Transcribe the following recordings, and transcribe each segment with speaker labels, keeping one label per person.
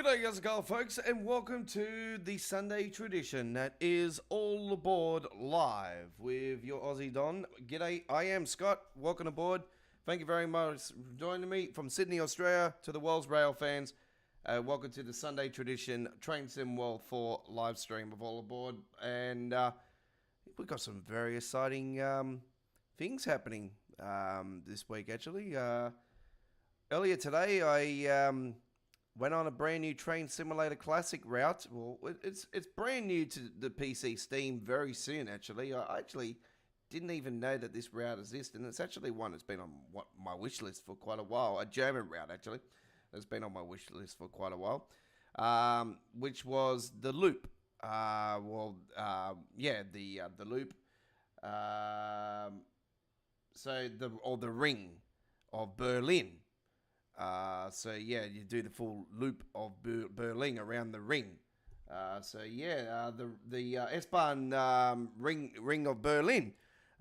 Speaker 1: G'day, how's it going, folks, and welcome to the Sunday tradition that is All Aboard Live with your Aussie Don. G'day, I am Scott. Welcome aboard. Thank you very much for joining me from Sydney, Australia, to the world's rail fans. Welcome to the Sunday tradition Train Sim World 4 live stream of All Aboard, and we've got some very exciting things happening this week. Actually, earlier today, I went on a brand new Train Simulator Classic route. Well, it's brand new to the PC Steam very soon, actually. I actually didn't even know that this route exists, and it's actually one that's been on my wish list for quite a while. A German route, actually, that's been on my wish list for quite a while, which was the Loop. The Loop. The Ring of Berlin. You do the full loop of Berlin around the ring. The S-Bahn ring of Berlin.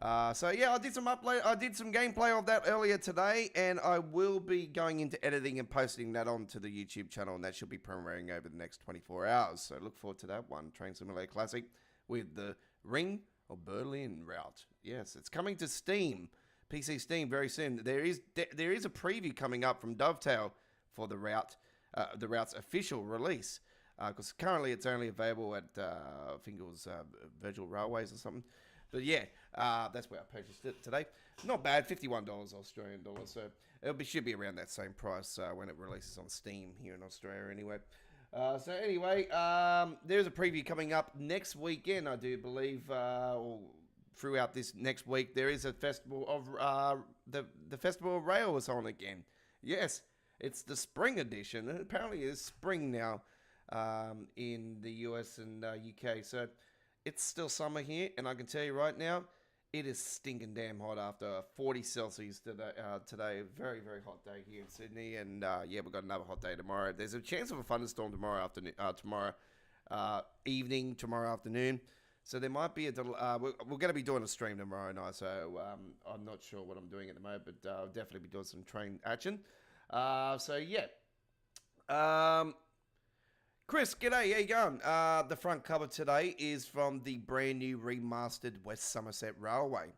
Speaker 1: I did some gameplay of that earlier today, and I will be going into editing and posting that onto the YouTube channel, and that should be premiering over the next 24 hours. So look forward to that one, Train Simulator Classic, with the Ring of Berlin route. Yes, it's coming to Steam. PC Steam very soon. There is a preview coming up from Dovetail for the route's official release, because currently it's only available at I think it was Virtual Railways or something. But yeah, that's where I purchased it today. Not bad, $51 Australian dollars. So should be around that same price when it releases on Steam here in Australia anyway. There's a preview coming up next weekend, I do believe, throughout this next week. There is a festival of the Festival of Rail is on again. Yes, it's the spring edition, and apparently it's spring now in the US and UK. So it's still summer here, and I can tell you right now, it is stinking damn hot after 40 Celsius today. A very, very hot day here in Sydney, and we've got another hot day tomorrow. There's a chance of a thunderstorm tomorrow evening, tomorrow afternoon. So there might be we're going to be doing a stream tomorrow night, so I'm not sure what I'm doing at the moment, but I'll definitely be doing some train action. Chris, g'day, how you going? The front cover today is from the brand new remastered West Somerset Railway.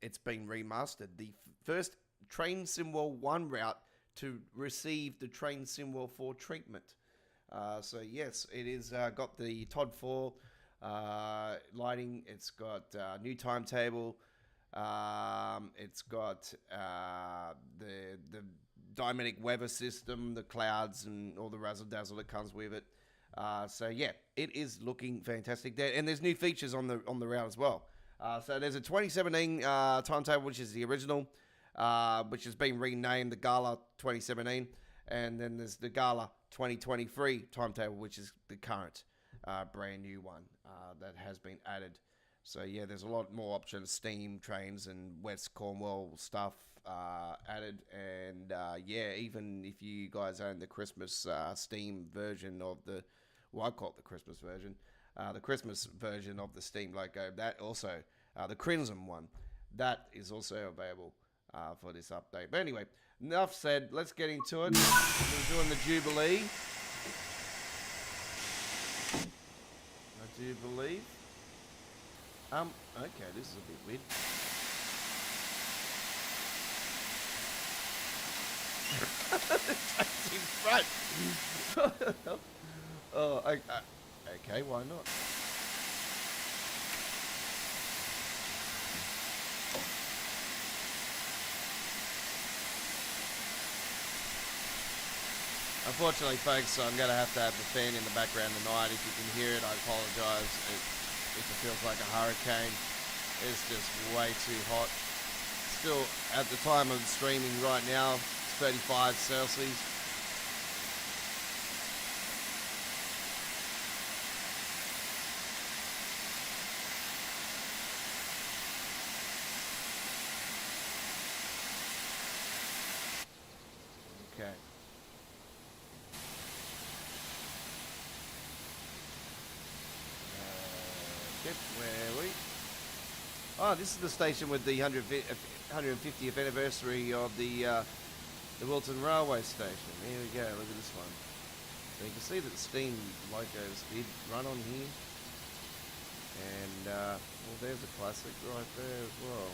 Speaker 1: It's been remastered. The first Train Sim World 1 route to receive the Train Sim World 4 treatment. Yes, it is got the TOD 4 lighting. It's got new timetable. It's got the dynamic weather system, the clouds, and all the razzle dazzle that comes with it. It is looking fantastic there, and there's new features on the route as well. So there's a 2017 timetable, which is the original, which has been renamed the Gala 2017, and then there's the Gala 2023 timetable, which is the current brand new one that has been added. So yeah, there's a lot more options, steam trains and West Cornwall stuff added, and even if you guys own the Christmas Steam version of I call it the Christmas version, the Christmas version of the Steam logo, that also, the Crimson one, that is also available for this update. But anyway, enough said, let's get into it. We're doing the Jubilee. I do believe. Okay, this is a bit weird. The train's in front. Okay, why not? Unfortunately, folks, I'm going to have the fan in the background tonight. If you can hear it, I apologise. If it feels like a hurricane, it's just way too hot. Still, at the time of streaming right now, it's 35 Celsius. Okay. Where are we? Oh, this is the station with the 150th anniversary of the Wilton Railway Station. Here we go. Look at this one. So you can see that the steam locos did run on here. And, well, there's a classic right there as well.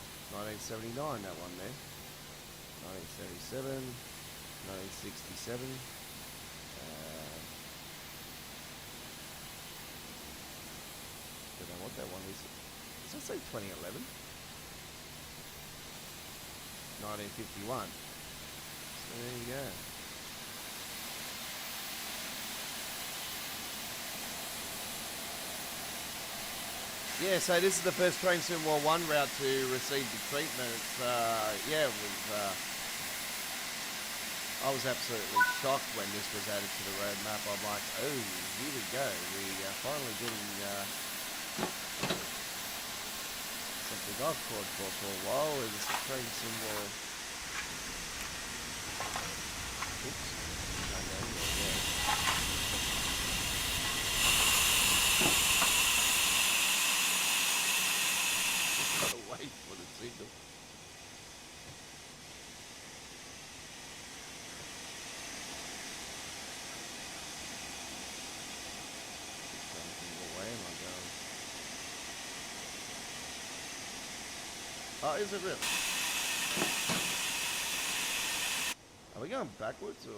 Speaker 1: 1979, that one there. 1977, 1967. Don't know what that one is. Does that say 2011? 1951. So there you go. Yeah, so this is the first TrainSim4 1 route to receive the treatment. It's, yeah, it was, I was absolutely shocked when this was added to the road map. I'm like, oh, here we go. We are finally getting something I've called for a while. It was the TrainSim4. Oops. Okay, yeah. Wait for the signal. Where am I going? Oh, is it really? Are we going backwards or?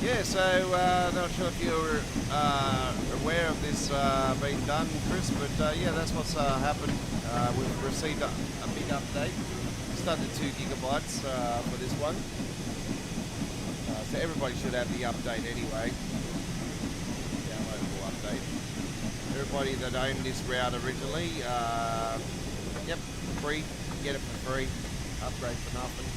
Speaker 1: Yeah, so not sure if you're aware of this being done, Chris, but yeah, that's what's happened. We've received a big update. It's under 2 gigabytes for this one. So everybody should have the update anyway. Downloadable update. Everybody that owned this route originally, yep, free. Get it for free. Upgrade for nothing.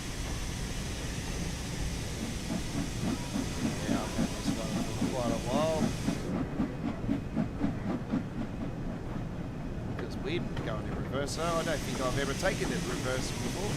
Speaker 1: Yeah, I've had this one for quite a while. It's weird going in reverse. No, I don't think I've ever taken it reverse before.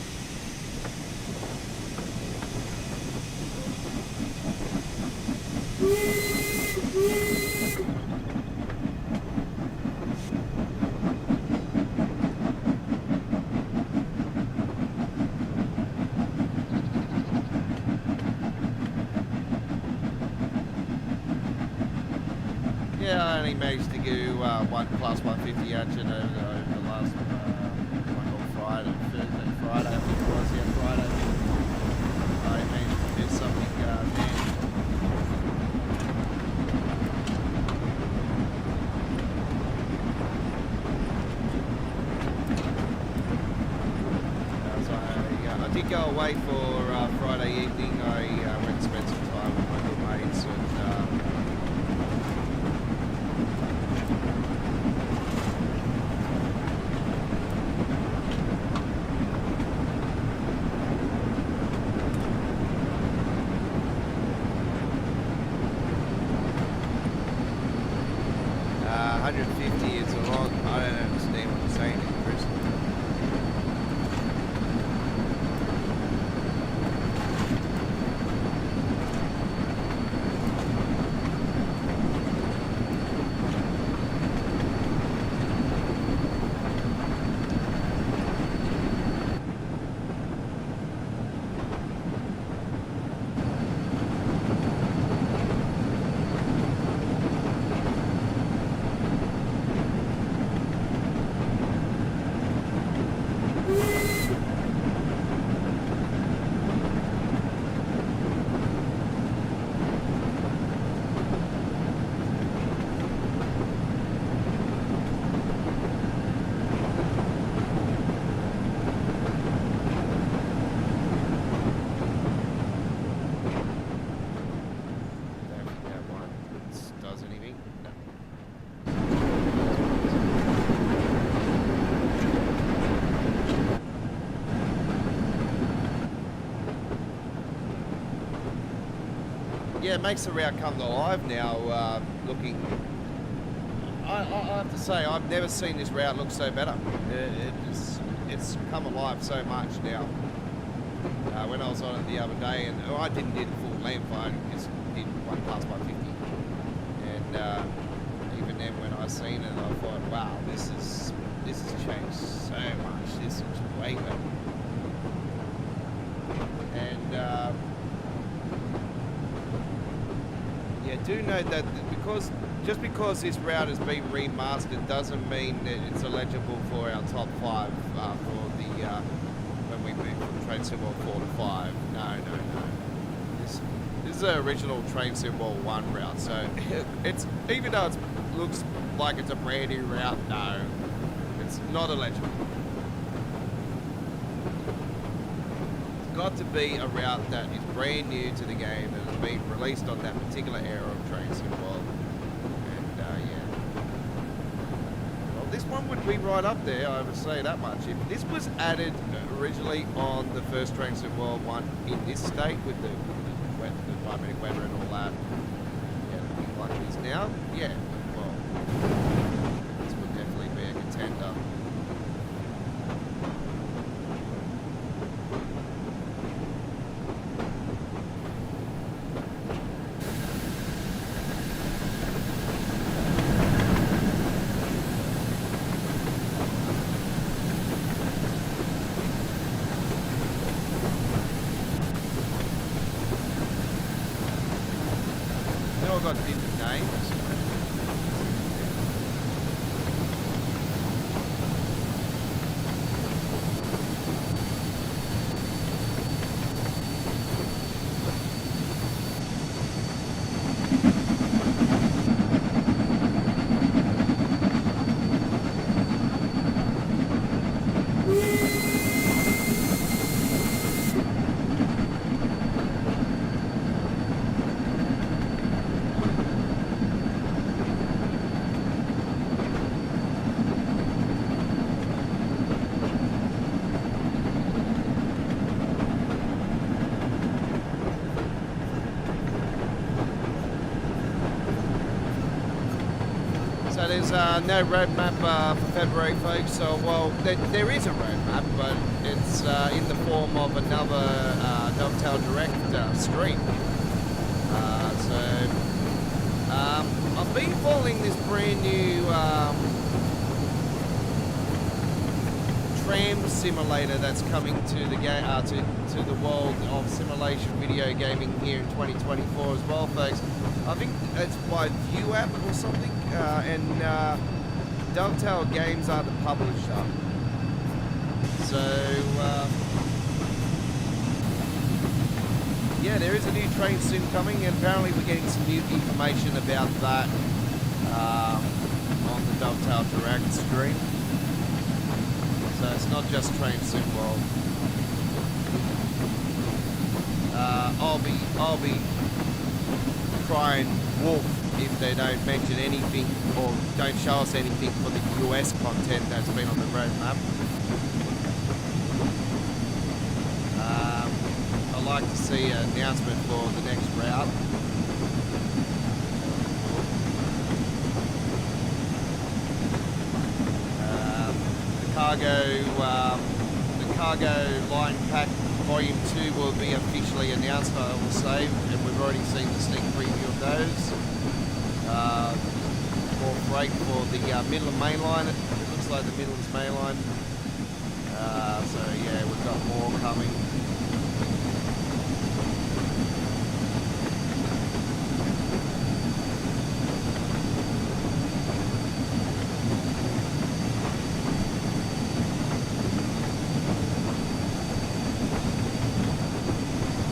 Speaker 1: Yeah, I only managed to do 1 plus 150 action over the last one on Friday, Thursday, Friday, I think it was, yeah, Friday. I managed to do something there. So I did go away for Friday evening. I went and spent some time with my good mates and yeah, it makes the route come to life now. Looking, I have to say, I've never seen this route look so better. It's come alive so much now. When I was on it the other day, and I didn't do the full length, I just did one pass by 50. And even then, when I seen it, I thought, wow, this has changed so much. This is way better. And yeah, do note that just because this route has been remastered doesn't mean that it's eligible for our top 5 for the when we move from train symbol 4 to 5. No. This is the original train symbol 1 route, so it's, even though it looks like it's a brand new route, no, it's not eligible. It's got to be a route that is brand new to the game and has been released on that particular era of train symbol. And yeah, well, this one would be right up there, I would say that much. If this was added originally on the first train symbol 1 in this state with the 5-minute weather and all that, yeah, like it is now, yeah, well, this would definitely be a contender. They all got different names. So there's no roadmap for February, folks. So, well, there is a roadmap, but it's in the form of another Dovetail Direct stream. I've been following this brand new tram simulator that's coming to the game to the world of simulation video gaming here in 2024 as well, folks. I think it's by View App or something, and Dovetail Games are the publisher. So yeah, there is a new train sim coming, and apparently we're getting some new information about that on the Dovetail Direct stream. So it's not just train sim world. I'll be crying wolf if they don't mention anything or don't show us anything for the US content that's been on the roadmap. I'd like to see an announcement for the next route. The cargo line pack volume 2 will be officially announced, I will say, and we've already seen the sneak preview of those. More freight for the Midland Mainline. It looks like the Midland's Mainline. So yeah, we've got more coming.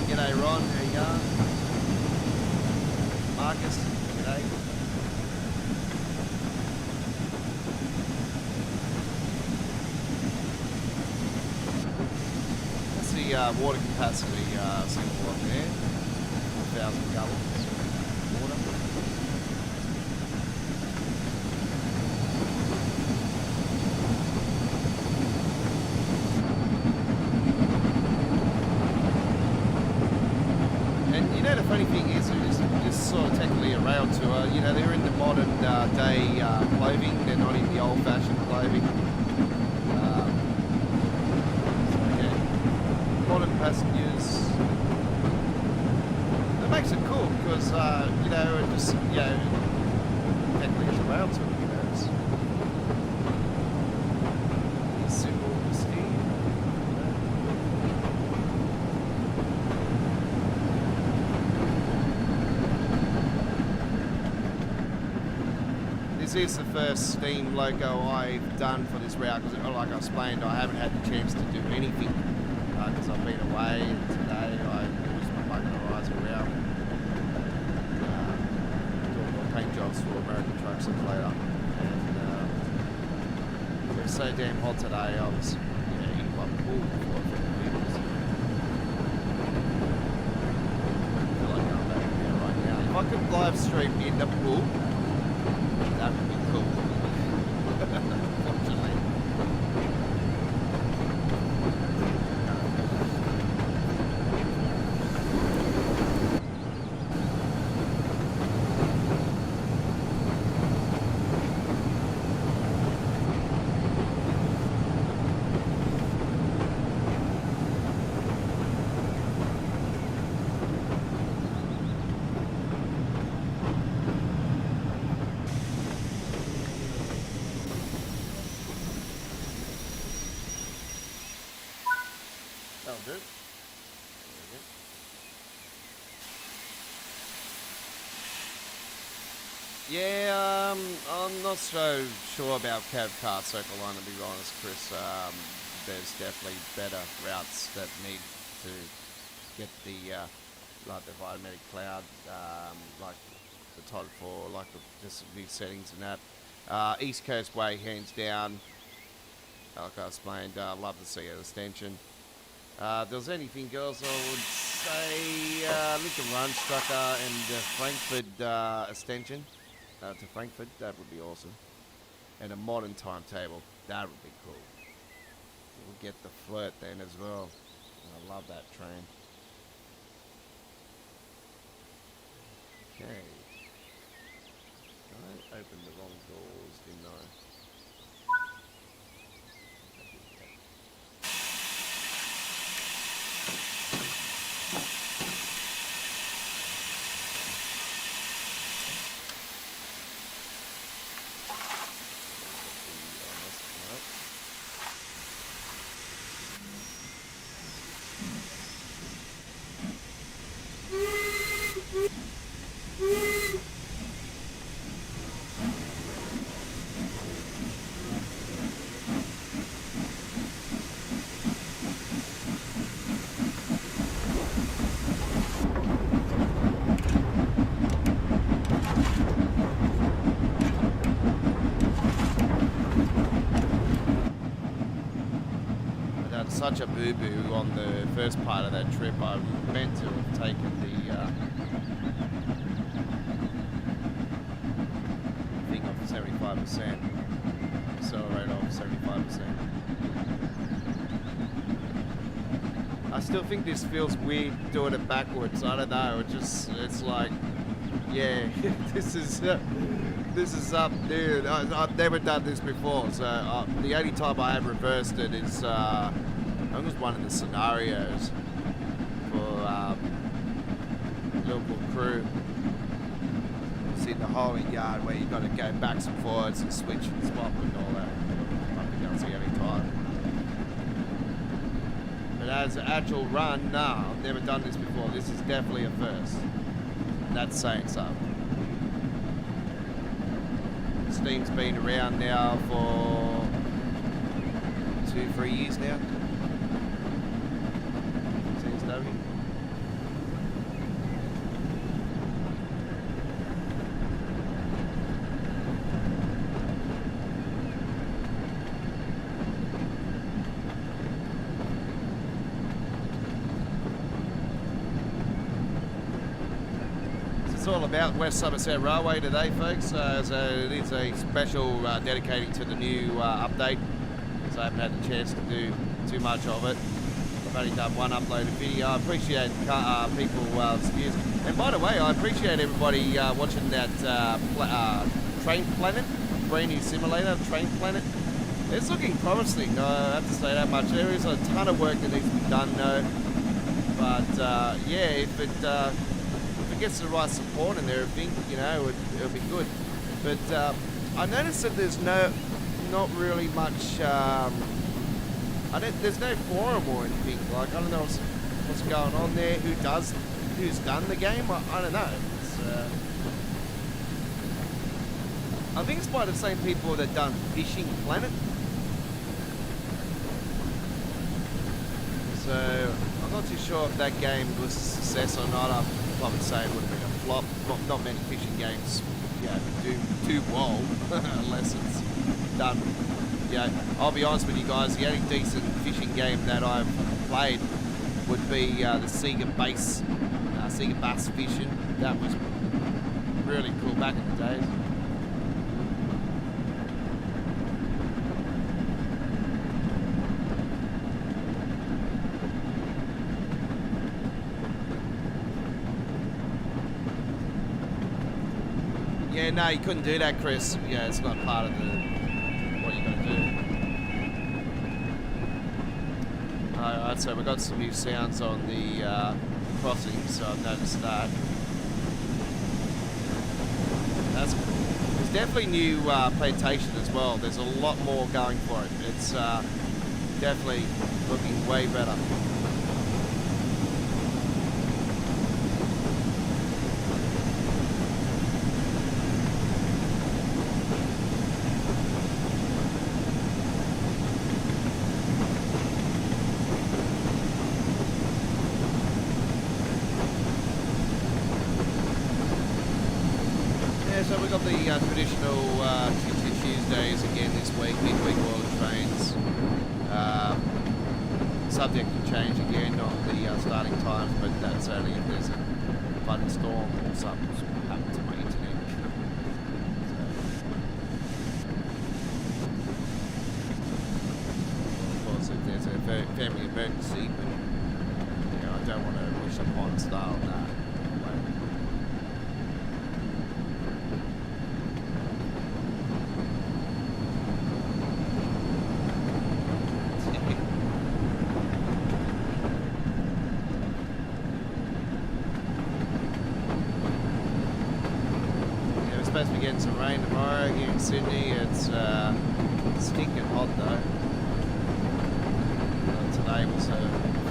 Speaker 1: G'day Ron, how you going? Marcus, g'day. That's the water capacity symbol on there. 1,000 gallons of water. And you know the funny thing is rail tour. You know, they're in the modern day clothing. They're not in the old-fashioned clothing. So yeah, modern passengers. It makes it cool because you know, it just technically it's a rail tour. You know, it's simple, steam. This is the first Steam logo I've done for this route because, like I explained, I haven't had the chance to do anything because I've been away, and today I used my Localizer route. Doing more paint jobs for American Truck Simulator. And it was so damn hot today, I was in my pool before I fit the wheels. I feel like I'm back there right now. If I could live stream in the pool, that would be cool. Unfortunately. That'll do. Yeah, I'm not so sure about Cav Car Circle Line, to be honest, Chris. There's definitely better routes that need to get the, like the Vitametic Cloud, like the Todd 4, like just new settings and that. East Coast Way, hands down. Like I explained, love to see an extension. If there's anything else, I would say Lincoln Run Strucker and the Frankfurt extension to Frankfurt. That would be awesome. And a modern timetable. That would be cool. We'll get the flirt then as well. I love that train. Okay. I opened the wrong doors, didn't I? Such a boo-boo on the first part of that trip. I meant to have taken the thing off 75%, accelerator off 75%. I still think this feels weird doing it backwards. I don't know. It's like, yeah, this is up, dude. I've never done this before. So the only time I have reversed it is. That was one of the scenarios for local crew. It's in the hauling yard where you've got to go backs and forwards and switch and swap and all that. I think that's the only time. But as an actual run, no, I've never done this before. This is definitely a first. That's saying something. Steam's been around now for 2-3 years now. It's all about West Somerset Railway today, folks. So it is a special dedicating to the new update. So I haven't had the chance to do too much of it.
Speaker 2: only done one uploaded video. I appreciate people's views. And by the way, I appreciate everybody watching that Train Planet, brand new simulator, Train Planet. It's looking promising, I have to say that much. There is a ton of work that needs to be done though. But yeah, if it gets the right support and everything, you know, it'll be good. But I noticed that there's not really much. There's no forum or anything. Like, I don't know what's going on there. Who's done the game? I don't know. I think it's by the same people that done Fishing Planet. So I'm not too sure if that game was a success or not. I'd probably say it would have been a flop. Not many fishing games, do too well unless it's done. Yeah, I'll be honest with you guys. The only decent fishing game that I've played would be the Sega Bass Fishing. That was really cool back in the days. Yeah, no, you couldn't do that, Chris. Yeah, it's not part of what you're going to do. Alright, so we've got some new sounds on the crossing, so I've noticed that. That's cool. There's definitely new plantation as well. There's a lot more going for it. It's definitely looking way better. So we got the traditional Tuesdays again this week, midweek oil trains. Subject to change again on the starting times, but that's only if there's a thunderstorm or something's happened to my internet. Of course, if there's a family emergency, but you know, I don't want to wish upon style that. Supposed to be getting some rain tomorrow here in Sydney. It's stinking hot though. Today was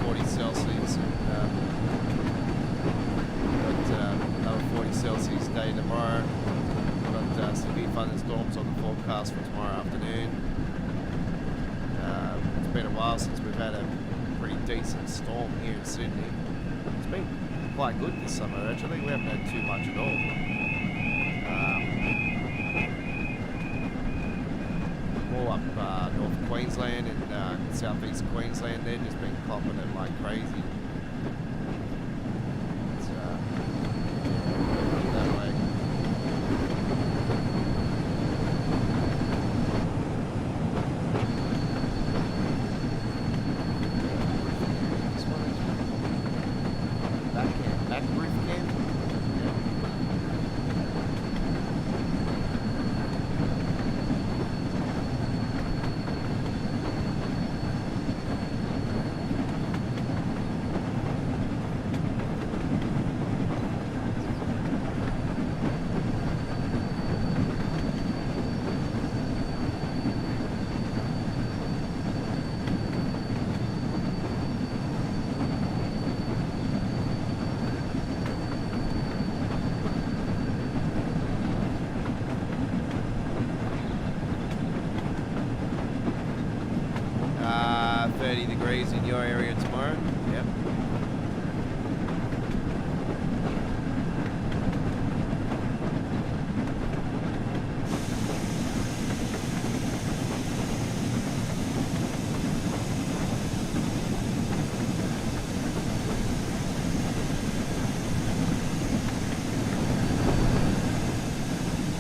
Speaker 2: 40 Celsius and another 40 Celsius day tomorrow. Got severe thunderstorms on the forecast for tomorrow afternoon. It's been a while since we've had a pretty decent storm here in Sydney. It's been quite good this summer actually. We haven't had too much at all. More up North Queensland and southeast Queensland, they've just been popping it like crazy. It's that way. This one is back roof cam. Yeah. 30 degrees in your area tomorrow. Yep.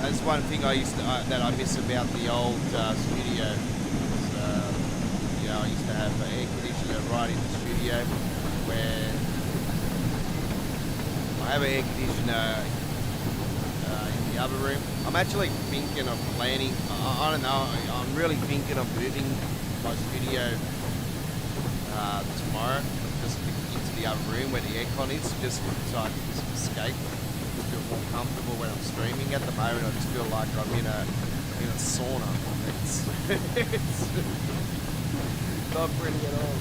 Speaker 2: That's one thing that I miss about the old studio. You know, I used to have air conditioning right in the studio where I have an air conditioner in the other room. I'm actually thinking of planning, I don't know, I'm really thinking of moving my studio tomorrow just into the other room where the aircon is, just so I can just escape, just feel more comfortable when I'm streaming. At the moment I just feel like I'm in a sauna. It's not pretty at all.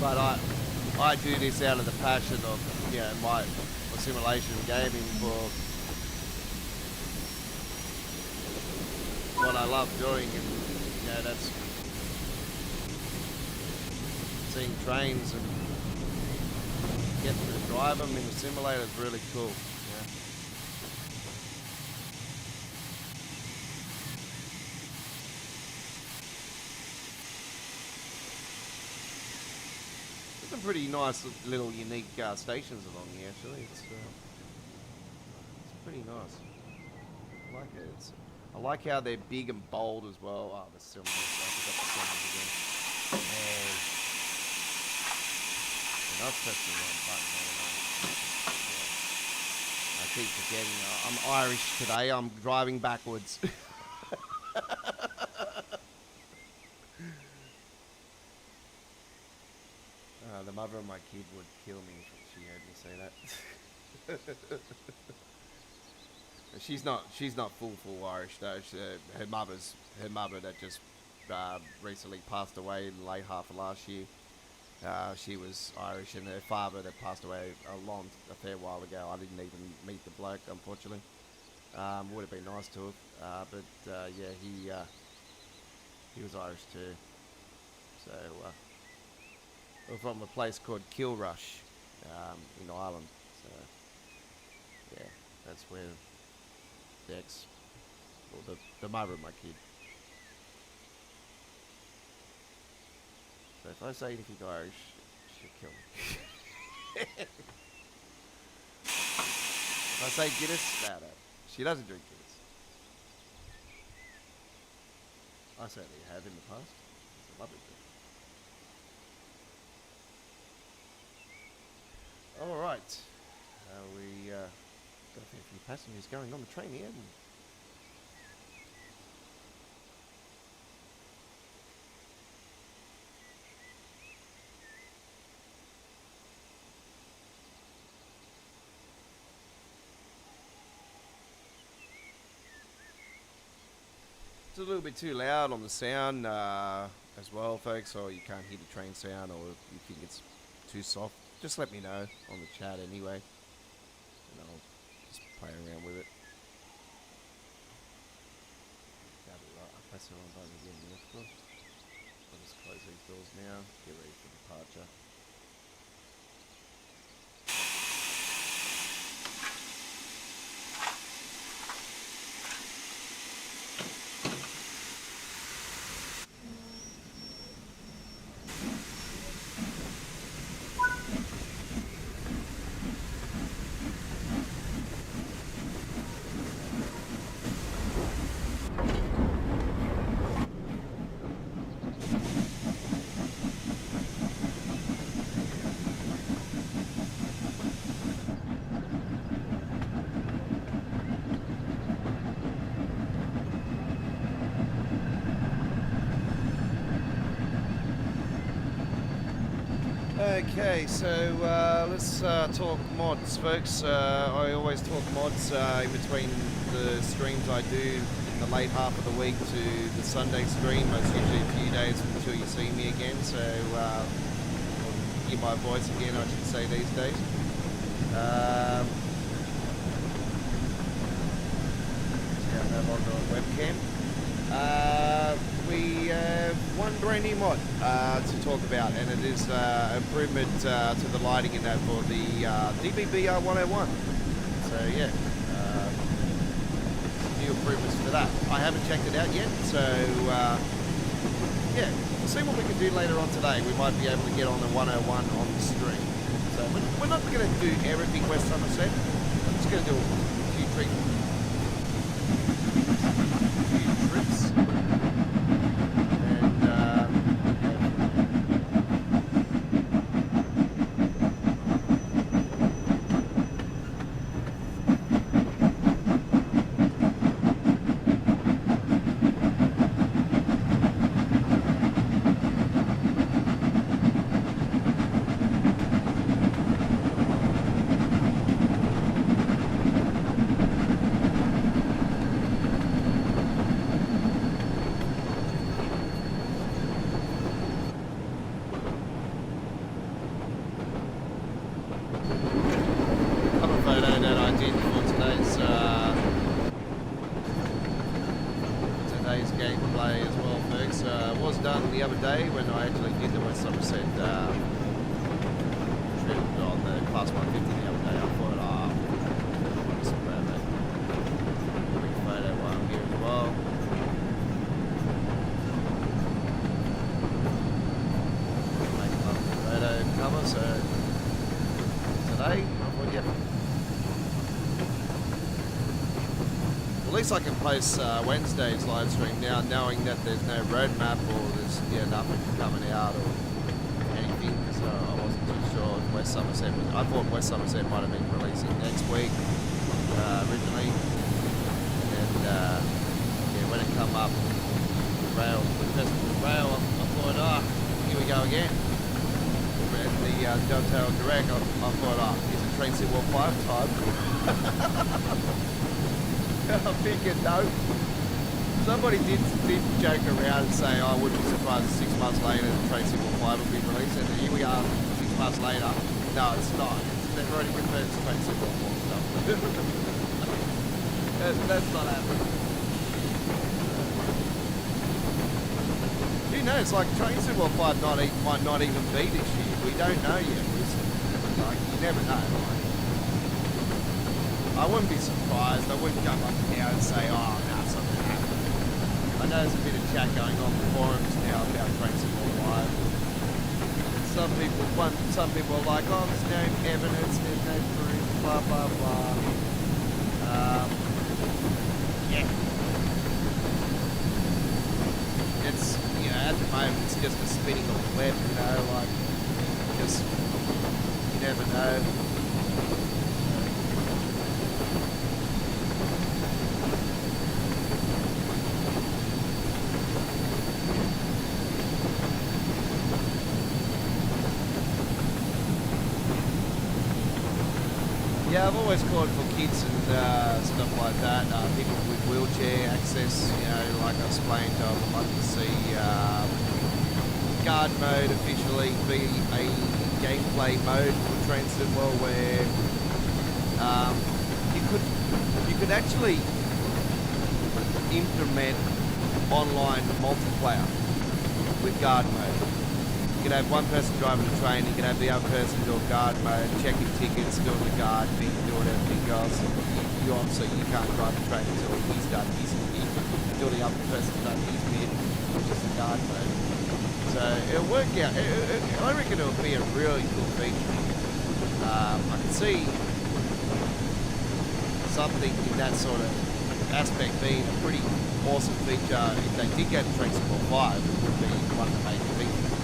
Speaker 2: But I do this out of the passion of my simulation gaming for what I love doing, and that's seeing trains and getting to drive them in the simulator is really cool. Some pretty nice little unique stations along here actually. It's pretty nice. I like it. I like how they're big and bold as well. Oh, the cylinders. I forgot the cylinders again. And I've pressed the wrong button. I keep forgetting. I'm Irish today. I'm driving backwards. The mother of my kid would kill me if she heard me say that. She's not full Irish though. Her mother that just recently passed away in the late half of last year. She was Irish, and her father that passed away a fair while ago. I didn't even meet the bloke, unfortunately. Would have been nice to have, but yeah, he was Irish too. So. We're from a place called Kilrush in Ireland, so yeah, that's where the mother of my kid. So if I say anything Irish, she'll kill me. If I say Guinness, no. She doesn't drink Guinness. I certainly have in the past. It's a lovely drink. All right, we got a fair few passengers going on the train here. It's a little bit too loud on the sound as well, folks, or you can't hear the train sound, or you think it's too soft. Just let me know on the chat anyway, and I'll just play around with it. I'll press the wrong button again, of course. I'll just close these doors now, get ready for departure. Okay, so let's talk mods, folks. I always talk mods in between the streams I do in the late half of the week to the Sunday stream. It's usually a few days until you see me again, so or hear my voice again, I should say, these days. No longer on webcam. We have one brand new mod to talk about, and it is improvement to the lighting in that for the DBBR 101. So yeah, new improvements to that. I haven't checked it out yet, so yeah, we'll see what we can do later on today. We might be able to get on the 101 on the stream. So we're not going to do everything West Somerset. I'm just going to do a few trips. display as well, folks. It was done the other day when I actually did the West Somerset trip on the Class 150 the other day. I thought, just grab that quick photo while I'm here as well. Make a lovely photo cover, so today, I thought, yep. At least I can post Wednesday's live stream now, knowing that there's no roadmap or there's nothing coming out or anything, because I wasn't too sure if West Somerset was. I thought West Somerset might have been releasing next week originally, and when it come up, rail, the festival rail, I thought, here we go again. And the Dovetail Direct, I thought, is it trainsim.cz 5 time? I figured no. Somebody did joke around and say, I wouldn't be surprised if 6 months later the trainsim.5 will be released, and here we are 6 months later. No, it's not. They've already confirmed it's trainsim.4 stuff. That's not happening. Who knows? Like trainsim.5 might not even be this year. We don't know yet. Like, you never know. Like, I wouldn't be surprised. I wouldn't come up now and say, no, something happened. I know there's a bit of chat going on the forums now about trainsim.5. Some people are like, there's no evidence, there's no proof, blah, blah, blah. Yeah. It's, at the moment, it's just a spinning on the web, like, just, you never know. Yeah, I've always called for kids and stuff like that, people with wheelchair access, like I explained, I'd like to see guard mode officially be a gameplay mode for trainsim, where you could actually implement online multiplayer with guard mode. You could have one person driving the train, you could have the other person doing guard mode, checking tickets, doing the guard thing, doing everything else. You obviously you can't drive the train until he's done his bit, until the other person's done his bit, which is the guard mode. So it'll work out. I reckon it'll be a really cool feature. I can see something in that sort of aspect being a pretty awesome feature. If they did go to trainsim.5, it would be one of the major features.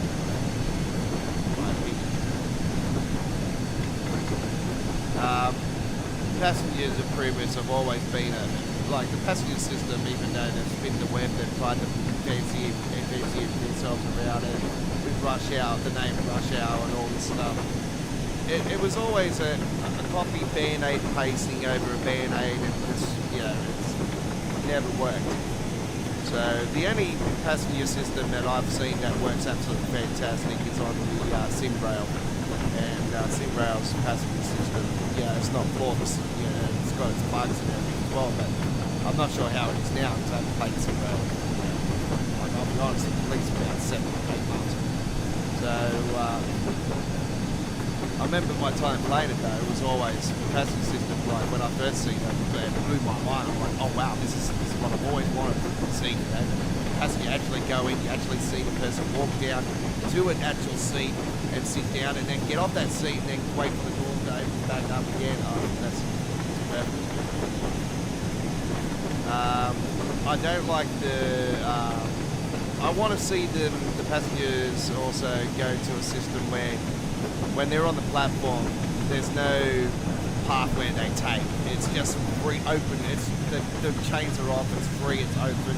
Speaker 2: Passengers improvements have always been like the passenger system, even though they've spin the web, they've tried to fancy themselves around it with rush hour, the name rush hour and all this stuff. It was always a copy band-aid pasting over a band-aid, and it's never worked. So the only passenger system that I've seen that works absolutely fantastic is on the SimRail. And SimRail's passenger system, it's not flawless, it's got its bugs and everything as well, but I'm not sure how it is now because I haven't played SimRail. Like, I'll be honest, at least about 7 or 8 months. So, I remember my time playing it though, it was always the passenger system, like when I first seen it, it blew my mind. I'm like, oh wow, this is what I've always wanted to see, Passenger actually go in, you actually see the person walk down to an actual seat and sit down and then get off that seat and then wait for the door to open back up again. That's perfect. I don't like I want to see the passengers also go to a system where when they're on the platform, there's no pathway they take. It's just free, open. It's the chains are off. It's free. It's open.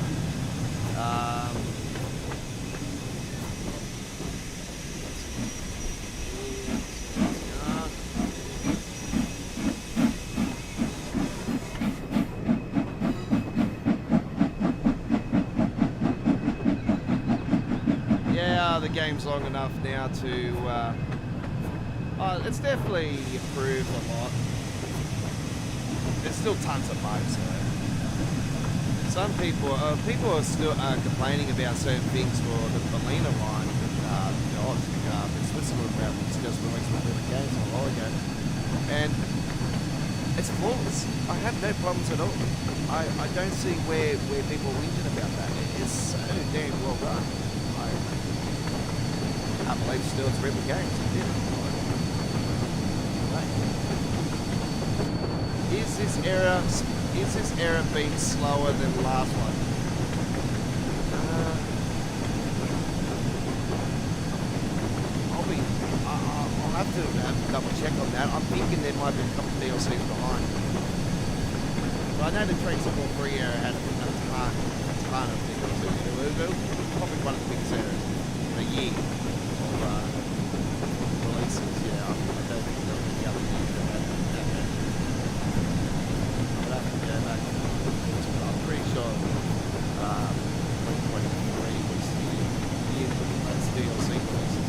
Speaker 2: The game's long enough now to it's definitely improved a lot. There's still tons of bugs though. some people are still complaining about certain things for the Berliner line. The Switzerland route was just released with the games a while ago, and it's flawless. I have no problems at all. I don't see where people are whinging about that. It's so damn well run. I believe still it's river games. Is this era being slower than the last one? I'll have to double check on that. I'm thinking there might be a couple of DLCs behind. But I know the TSW4 era had a ton of DLCs. It was probably one of the biggest eras in a year of releases. Yeah, I don't think there was any other year that had that many. I'll have to go back. I'm pretty sure 2023 was the year for the most DLC releases.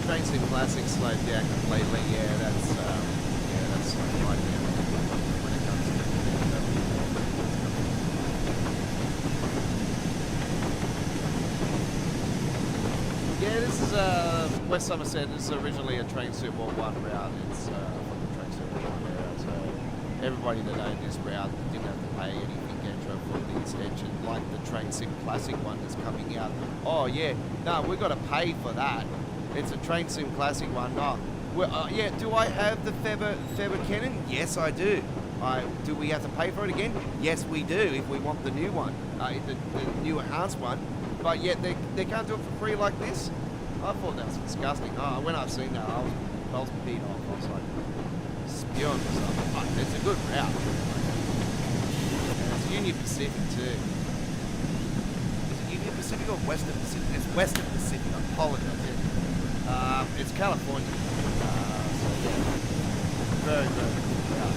Speaker 2: Trainsim Classic slowed down completely. Yeah, that's right now when it comes to yeah, this is West Somerset. This is originally a TSW4 route. It's from the TSW4 route, so everybody that owned this route didn't have to pay anything extra for the extension, like the Trainsim Classic one that's coming out. Oh yeah, no, we've got to pay for that. It's a Trainsim Classic one. Oh, well, yeah. Do I have the Feather Cannon? Yes, I do. Do we have to pay for it again? Yes, we do. If we want the new one, the new enhanced one. But yet they can't do it for free like this. I thought that was disgusting. Oh, when I've seen that, I was peed off. I was like spewing myself. Oh, it's a good route. And it's Union Pacific too. Is it Union Pacific or Western Pacific? It's Western Pacific. I apologize. It's California, so yeah, very, very good route.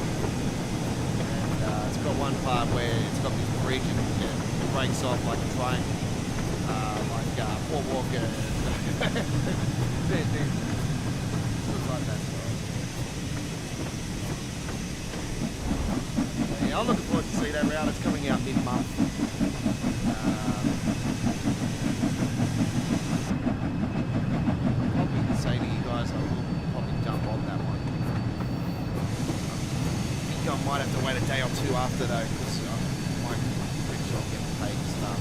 Speaker 2: And it's got one part where it's got this bridge and it breaks off like a train, like Paul Walker and things like that. So, yeah, I'm looking forward to see that route. It's coming out mid-month. Say to you guys, I will probably jump on that one. I think I might have to wait a day or two after though, because I'm pretty sure I'll get paid stuff.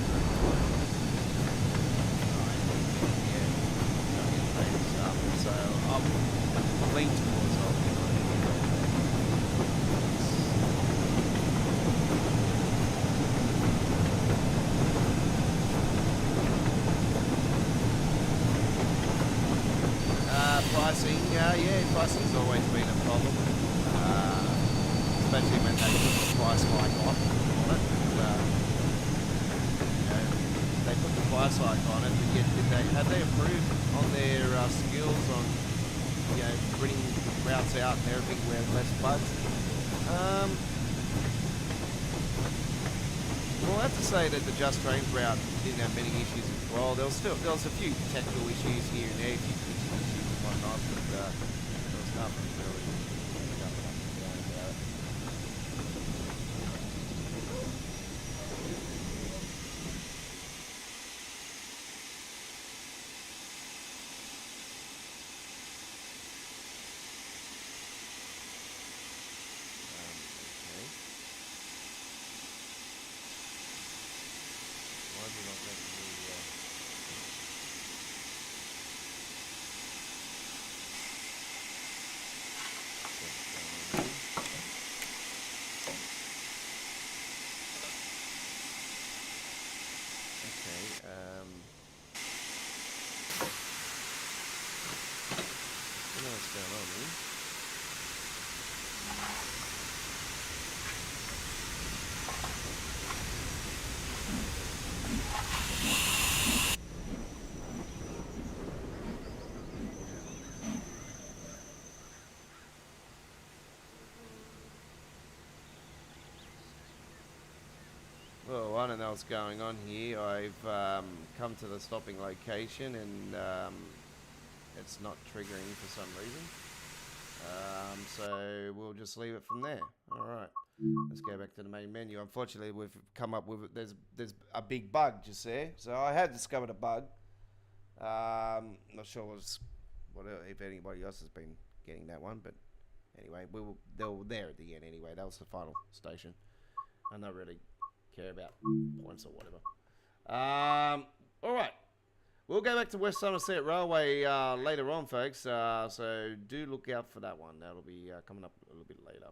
Speaker 2: Yeah, I'll get paid stuff. So I'm leaning towards pricing, pricing's always been a problem, especially when they put the price hike on it. They put the price hike on it, but yet have they improved on their skills on bringing routes out and everything where less bugs? Well, I have to say that the Just Trains route didn't have many issues as well. There was a few technical issues here and there, a few issues and whatnot, but there was nothing really about it. Why is it not letting me I don't know what's going on here. Well, I don't know what's going on here. I've come to the stopping location and it's not triggering for some reason. So we'll just leave it from there. All right, let's go back to the main menu. Unfortunately, we've come up with there's a big bug just there. So I had discovered a bug. Not sure if anybody else has been getting that one, but anyway, they were there at the end anyway. That was the final station. I don't really care about points or whatever. All right. We'll go back to West Somerset Railway later on, folks. So do look out for that one. That'll be coming up a little bit later.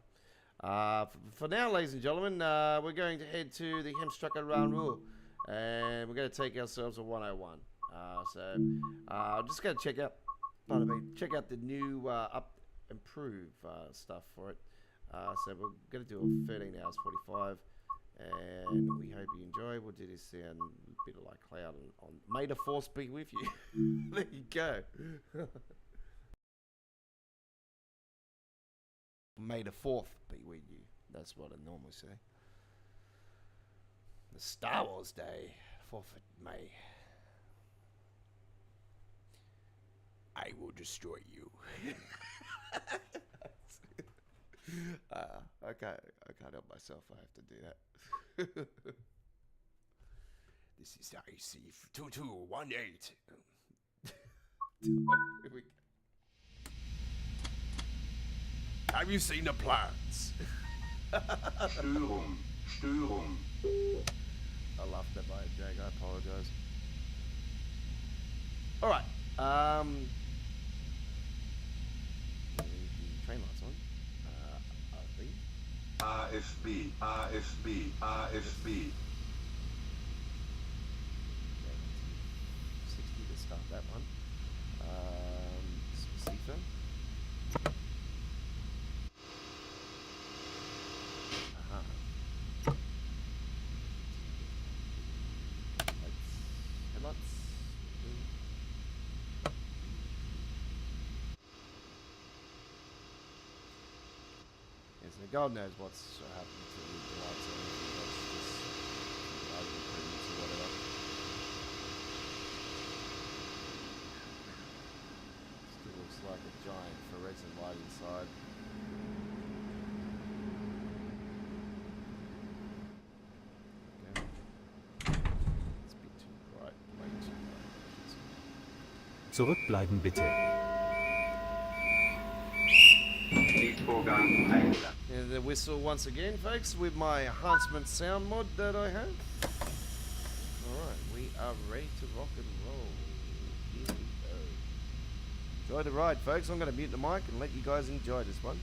Speaker 2: For now, ladies and gentlemen, we're going to head to the Hemstrucker Round Rule. And we're going to take ourselves a 101. I'm just going to check out the new improve stuff for it. So we're going to do a 13 hours 45. And we hope you enjoy. We'll do this in a bit of like cloud on May the Force be with you. There you go. May the 4th be with you. That's what I normally say. The Star Wars Day, 4th of May. I will destroy you. I can't help myself. I have to do that. This is IC2218. Have you seen the plans?
Speaker 3: Störung.
Speaker 2: I laughed that by a jag. I apologize. All right. The train lights on.
Speaker 3: AFB.
Speaker 2: 60 to start that one. Specific. Headlights. Yes, and God knows what's happened to the lights or anything else. Just lighting improvements or whatever. Still looks like a giant fluorescent light inside. Okay. It's a bit too bright. Way too bright.
Speaker 4: Zurückbleiben bitte.
Speaker 2: And the whistle once again, folks, with my Enhancement sound mod that I have. Alright, we are ready to rock and roll. Here we go. Enjoy the ride, folks. I'm going to mute the mic and let you guys enjoy this one.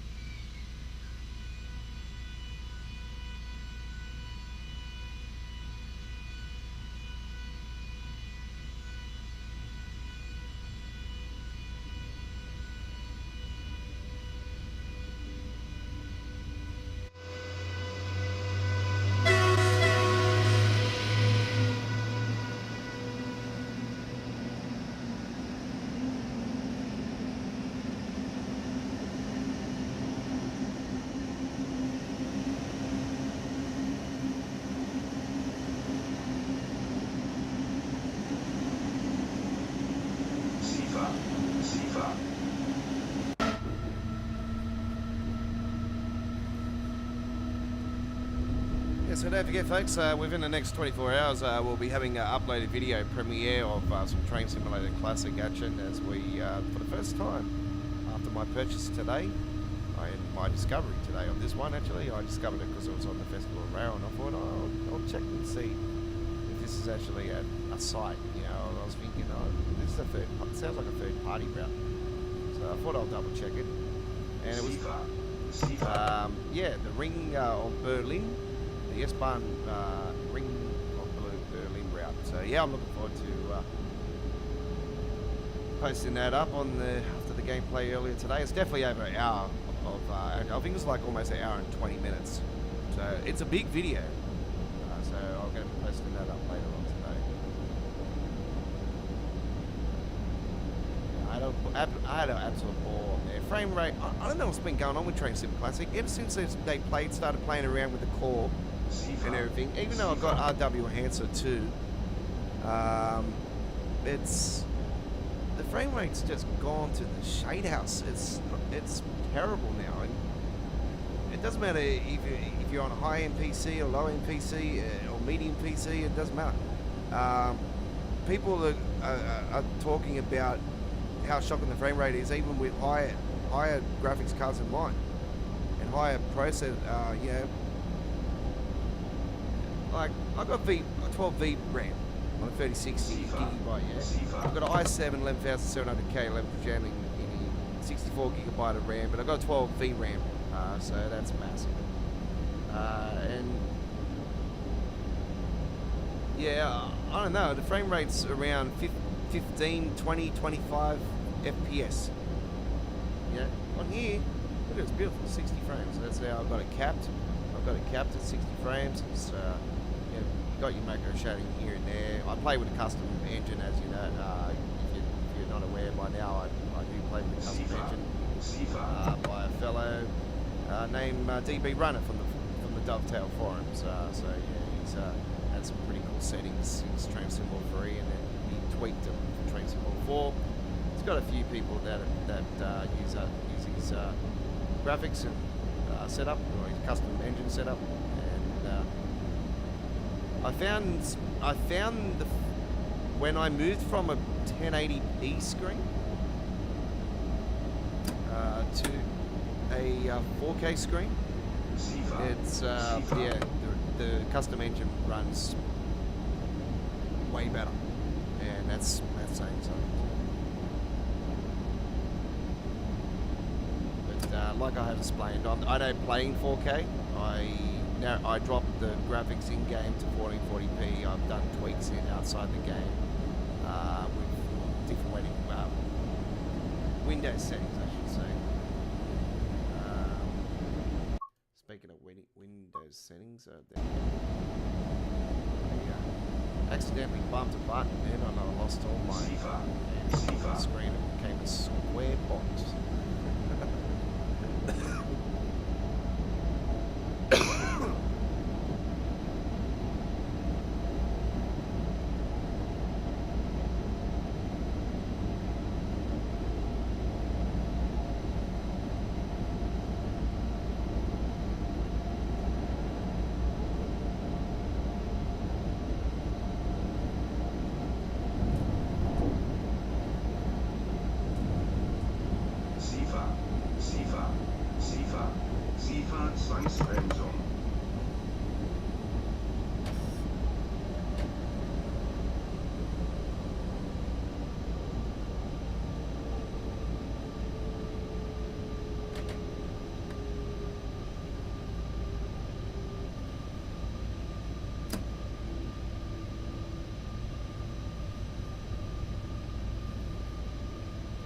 Speaker 2: So don't forget, folks, within the next 24 hours, we'll be having an uploaded video premiere of some Train Simulator Classic action as we, for the first time, after my purchase today, my discovery today of this one, actually, I discovered it because it was on the Festival of Rail, and I thought, I'll check and see if this is actually a site, you know. I was thinking, this is it sounds like a third-party route, so I thought I'll double-check it, and it was, yeah, the ring of Berlin, the S-Bahn ring of Berlin route. So yeah, I'm looking forward to posting that up on after the gameplay earlier today. It's definitely over an hour of, I think it's like almost an hour and 20 minutes. So it's a big video. So I'm going to be posting that up later on today. I had an absolute ball on there. Frame rate, I don't know what's been going on with Train Sim Classic. Ever since they started playing around with the core and everything. Even though I've got RW Enhancer too, it's the frame rate's just gone to the shade house. It's terrible now, and it doesn't matter if you're on a high-end PC or low-end PC or medium PC. It doesn't matter. People are talking about how shocking the frame rate is, even with higher graphics cards than mine and higher processor. You know, like I got 12V RAM on a 3060 gigabyte. Yeah, I've got an i7 11700K 11th gen in 64 gigabyte of RAM, but I've got a 12V RAM, so that's massive. And yeah, I don't know, the frame rate's around 15, 20, 25 FPS. Yeah, on here, look, it's beautiful, 60 frames. That's how I've got it capped. I've got it capped at 60 frames. It's you got your macro shading here and there. I play with a custom engine, as you know. If you're not aware by now, I do play with a custom engine by a fellow named DB Runner from the Dovetail forums. So yeah, he's had some pretty cool settings. He's trained symbol 3, and then he tweaked them for train symbol 4. He's got a few people that use his graphics and setup, or his custom engine setup, and I found when I moved from a 1080p screen to a 4K screen, it's yeah, the custom engine runs way better, and that's saying something. But like I have explained, I don't play in 4K. I dropped the graphics in game to 1440p. I've done tweaks outside the game with different Windows settings, I should say. Speaking of Windows settings, there I accidentally bumped a button and I lost all my screen. It became a square box.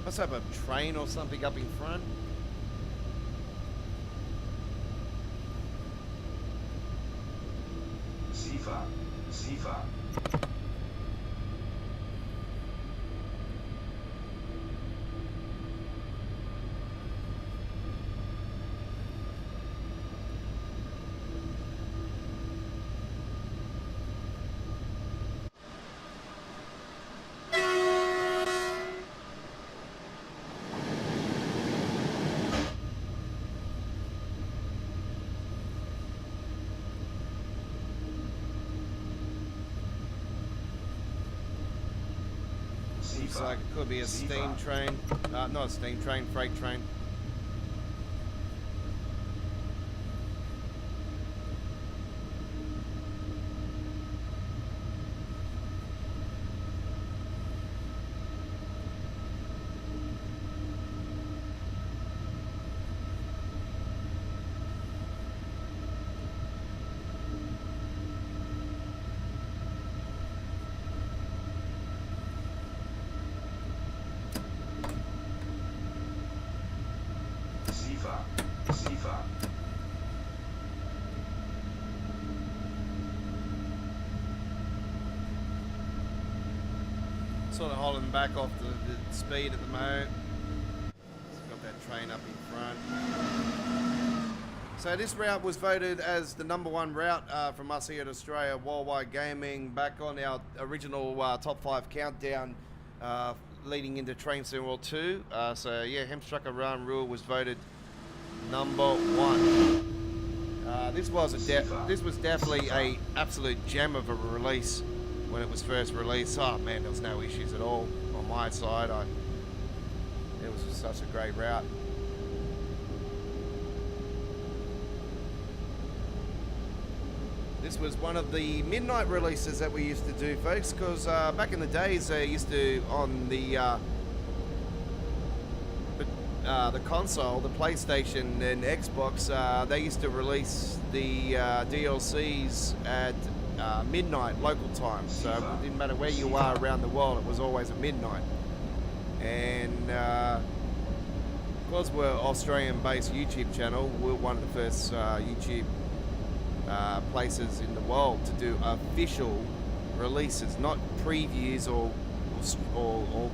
Speaker 2: Must have a train or something up in front.
Speaker 3: Sifa.
Speaker 2: Looks like it could be a steam train. Not a steam train, freight train. Sort of holding back off the speed at the moment. Got that train up in front.
Speaker 1: So this route was voted as the #1 route from us here at Australia Worldwide Gaming back on our original top 5 countdown leading into Train Sim World 2. So yeah, Hemstrucker Run Rule was voted #1. This was definitely a absolute gem of a release when it was first released. Oh man, there was no issues at all on my side. It was just such a great route. This was one of the midnight releases that we used to do, folks, because back in the days they used to, on the console, the PlayStation and Xbox, they used to release the DLCs at midnight local time. So it didn't matter where you are around the world, it was always at midnight. And because we're Australian-based YouTube channel, we're one of the first YouTube places in the world to do official releases, not previews or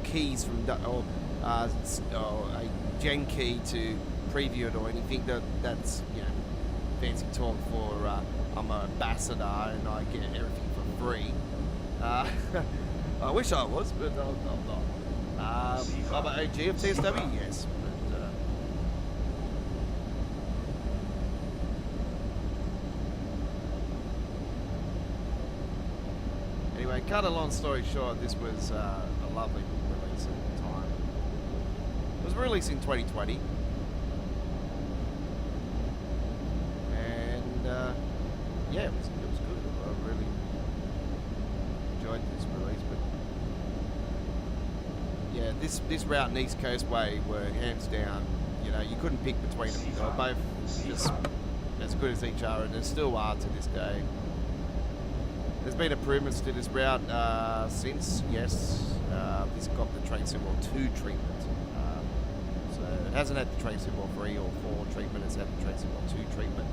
Speaker 1: keys from or a gen key to preview it or anything. That's fancy talk for I'm an ambassador and I get everything for free. I wish I was, but I'm not. I'm an OG of TSW, yes. Anyway, cut a long story short, this was a lovely release at the time. It was released in 2020. And yeah, it was good. I really enjoyed this release. But yeah, this route and East Coastway were hands down, you couldn't pick between them. They were both just as good as each other, and they still are to this day. There's been improvements to this route since, yes. This got the Train Sim World 2 treatment. So it hasn't had the Train Sim World 3 or 4 treatment, it's had the Train Sim World 2 treatment.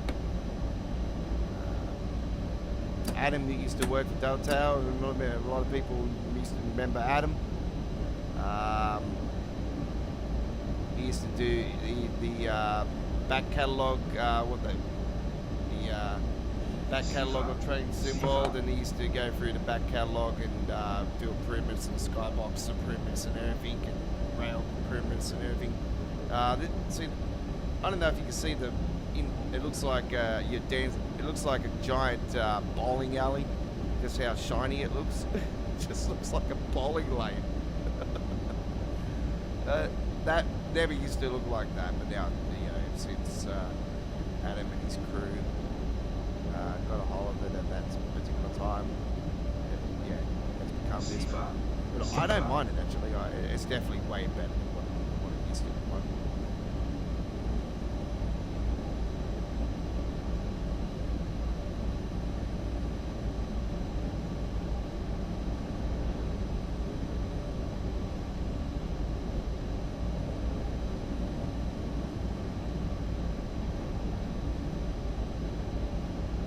Speaker 1: Adam, who used to work for Delta, a lot of people used to remember Adam. He used to do the back catalogue, back catalogue of Train Sim World, and he used to go through the back catalogue and do improvements and skybox improvements and everything, and rail improvements and everything. See, I don't know if you can see it looks like you're dancing. It looks like a giant bowling alley. Just how shiny it looks. It just looks like a bowling lane. That never used to look like that, but now since Adam and his crew got a hold of it at that particular time, it's become this. But I don't mind it actually. It's definitely way better than what it used to be.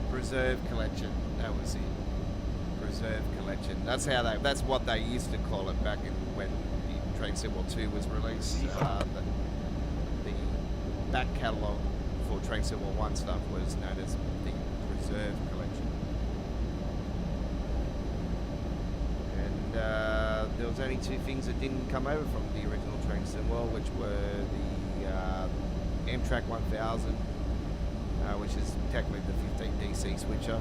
Speaker 1: Preserve collection, that was it. Preserve collection. That's what they used to call it back when Train Sim World 2 was released. The back catalogue for Train Sim World 1 stuff was known as the Preserve collection. And there was only 2 things that didn't come over from the original Train Sim World, which were the Amtrak 1000. Which is technically the 15 DC switcher,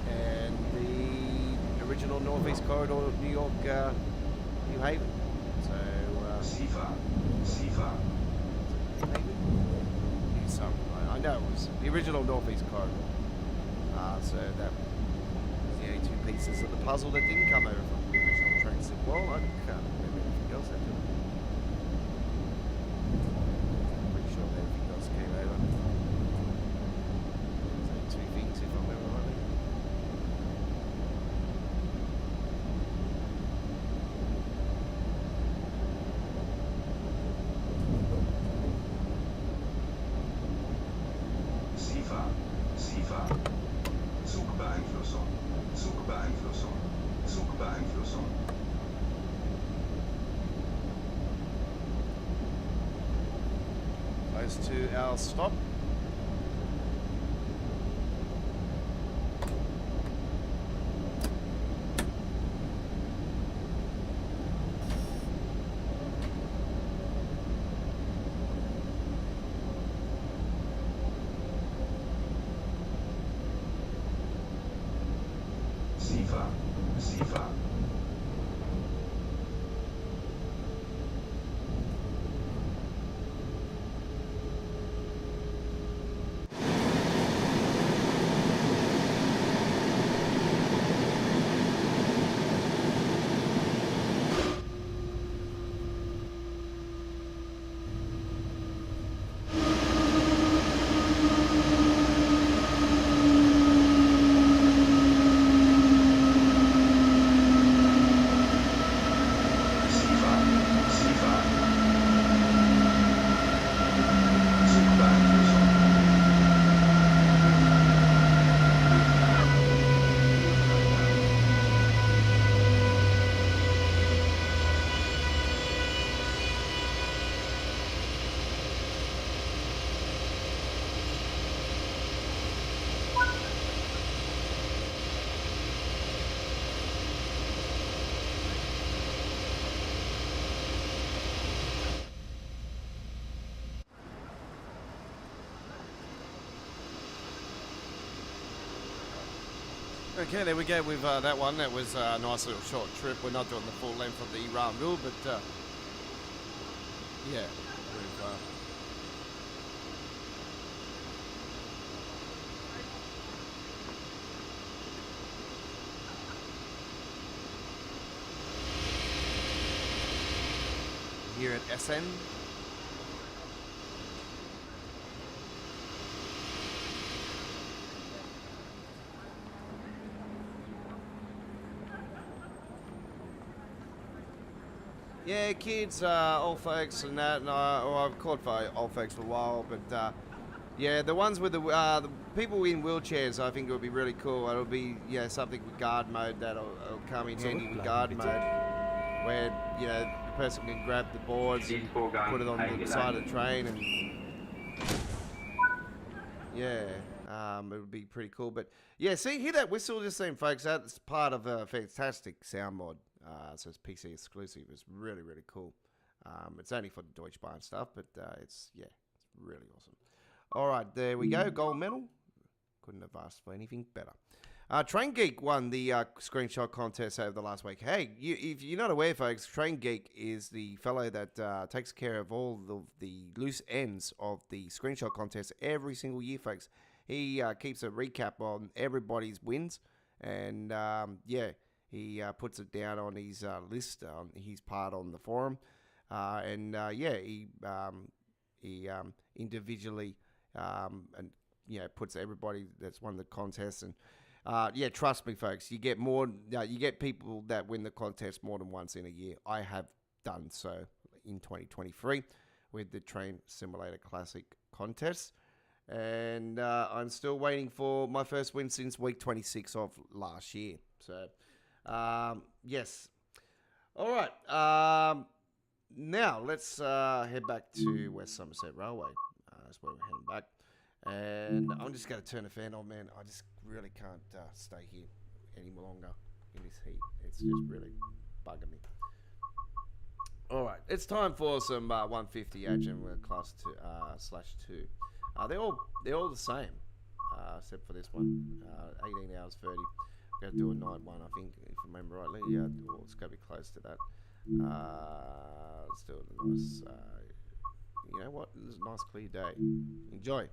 Speaker 1: and the original Northeast Corridor, New York, New Haven. So I know it was the original Northeast Corridor. So that was the only 2 pieces of the puzzle that didn't come over from the original Train Sim. Well, I can't remember anything else that did.
Speaker 2: almost to our stop.
Speaker 3: SIFA, SIFA.
Speaker 2: Okay, there we go with that one. That was a nice little short trip. We're not doing the full length of the rule, but yeah, we've here at SN. Yeah, kids, old folks and that, and I've called for old folks for a while, but yeah, the ones with the people in wheelchairs, I think it would be really cool. It'll be, yeah, something with guard mode that'll come in handy with guard mode, where, you know, the person can grab the boards and put it on the side of the train, and yeah, it would be pretty cool. But yeah, see, hear that whistle just then, folks? That's part of a fantastic sound mod. So it's PC exclusive. It's really, really cool. It's only for the Deutsche Bahn stuff, but it's really awesome. All right, there we go. Gold medal. Couldn't have asked for anything better. Train Geek won the screenshot contest over the last week. Hey, if you're not aware, folks, Train Geek is the fellow that takes care of all the loose ends of the screenshot contest every single year, folks. He keeps a recap on everybody's wins, and yeah, he puts it down on his list, on his part on the forum, and yeah, he individually and puts everybody that's won the contest. And yeah, trust me, folks, you get more. You get people that win the contest more than once in a year. I have done so in 2023 with the Train Simulator Classic contest, and I'm still waiting for my first win since week 26 of last year. So. Yes. All right. Now let's head back to West Somerset Railway. That's where we're heading back. And I'm just going to turn the fan on, man. I just really can't stay here any longer in this heat. It's just really bugging me. All right. It's time for some 150 action with class 2/2. They're all the same, except for this one. 18 hours 30. We're going to do a night one, I think, if I remember rightly. Yeah, well, it's going to be close to that. Let's do it a nice, you know what? It's a nice clear day. Enjoy.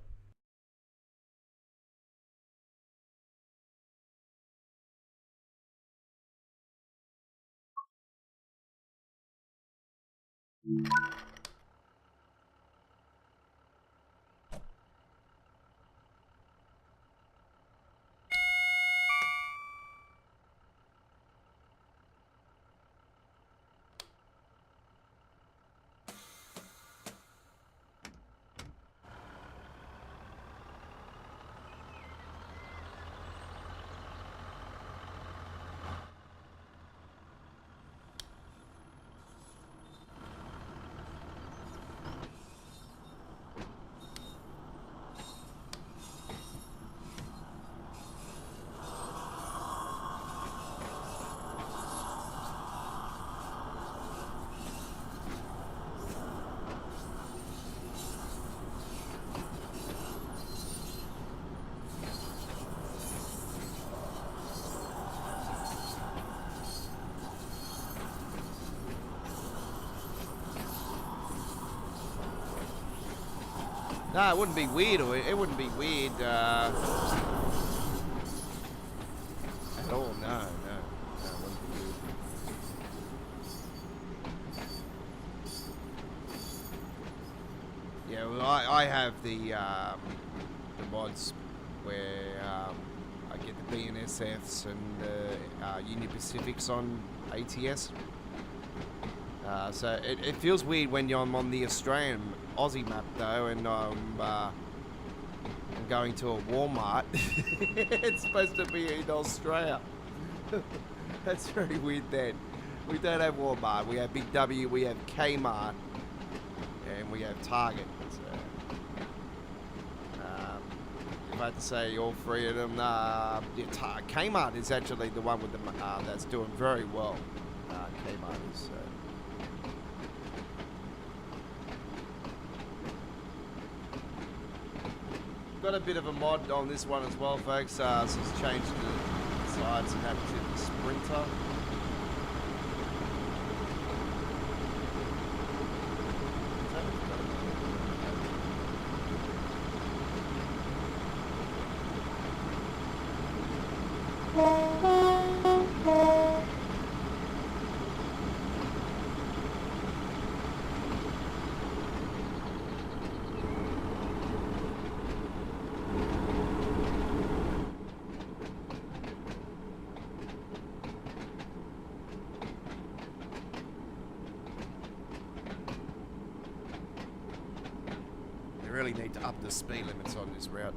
Speaker 2: No, it wouldn't be weird, or it wouldn't be weird at all. No, it wouldn't be weird. Yeah, well, I have the mods where I get the BNSFs and the Union Pacifics on ATS. So it feels weird when I'm on the Australian Aussie map though, and I'm going to a Walmart. It's supposed to be in Australia. That's very weird then. We don't have Walmart. We have Big W, we have Kmart, and we have Target. So, if I had to say all three of them, Kmart is actually the one with the that's doing very well. Kmart is. Got a bit of a mod on this one as well, folks. So it's changed the sides and have to the Sprinter. Really need to up the speed limits on this route.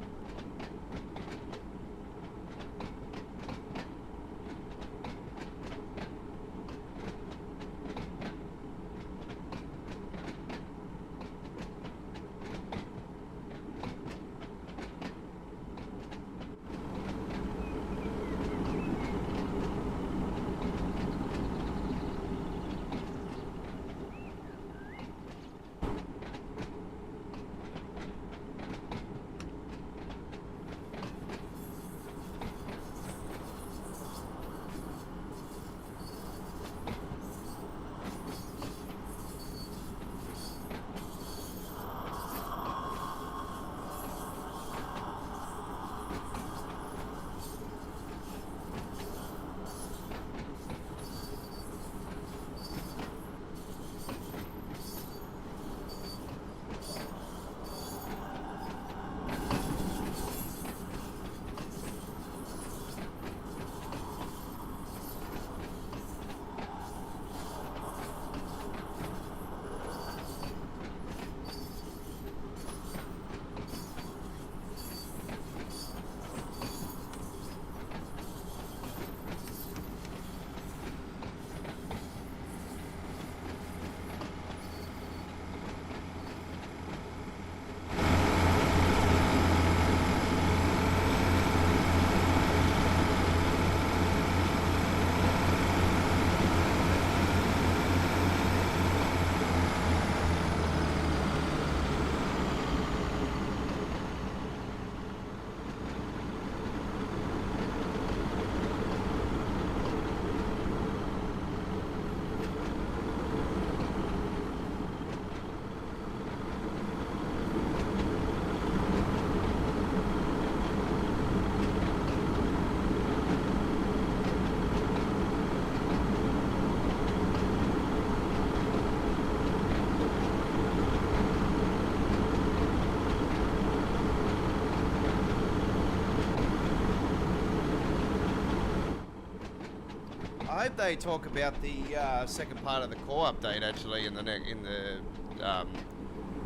Speaker 2: I hope they talk about the second part of the core update actually in the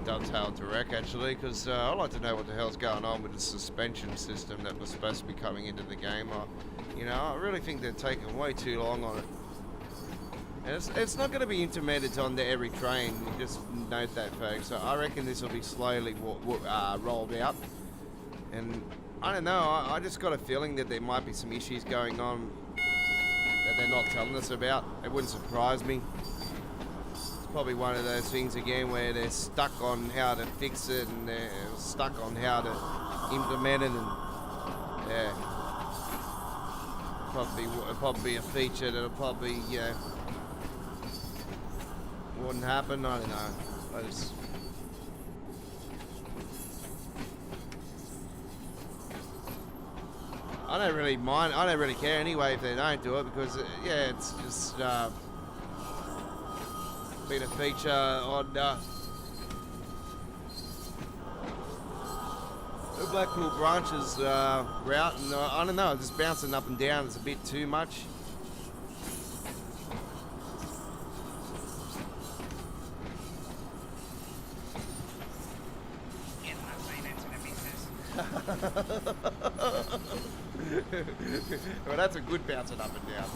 Speaker 2: Dovetail Direct actually, because I'd like to know what the hell's going on with the suspension system that was supposed to be coming into the game. I really think they're taking way too long on it. And it's not going to be implemented on every train. You just note that, folks. So I reckon this will be slowly rolled out. And I don't know. I just got a feeling that there might be some issues going on that they're not telling us about. It wouldn't surprise me. It's probably one of those things again where they're stuck on how to fix it and they're stuck on how to implement it, and yeah, probably a feature that'll probably wouldn't happen. I don't know. I don't really mind. I don't really care anyway if they don't do it because, yeah, it's just been a feature on the Blackpool branches route, and I don't know, just bouncing up and down is a bit too much. Well, that's a good bouncing up and down.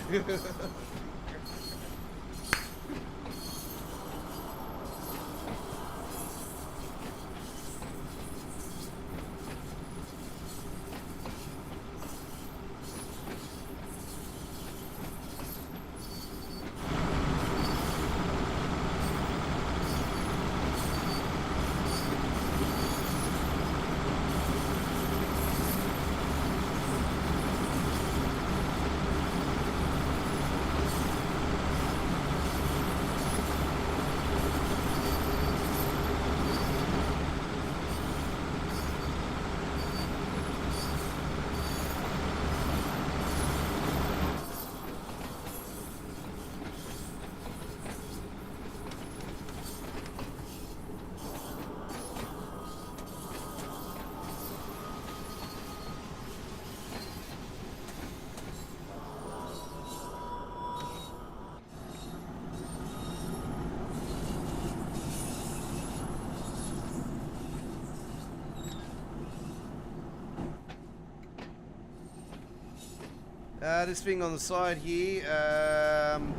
Speaker 2: This thing on the side here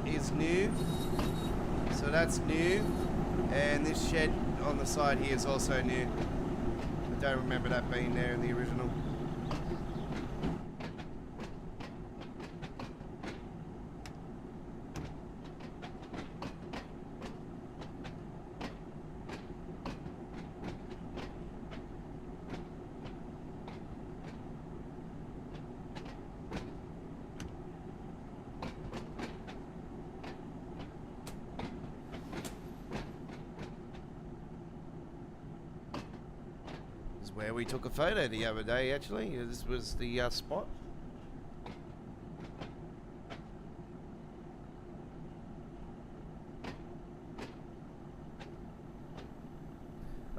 Speaker 2: is new, so that's new, and this shed on the side here is also new. I don't remember that being there in the original. Where we took a photo the other day, actually. This was the spot.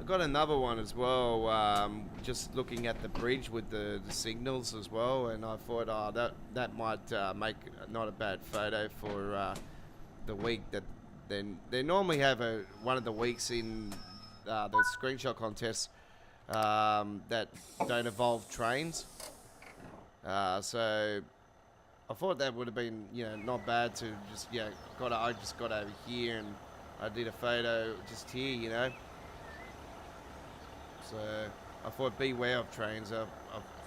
Speaker 2: I got another one as well, just looking at the bridge with the signals as well, and I thought, oh, that might make not a bad photo for the week that they normally have one of the weeks in the screenshot contests that don't involve trains. So I thought that would have been, not bad to just, I just got over here and I did a photo just here, So I thought beware of trains. I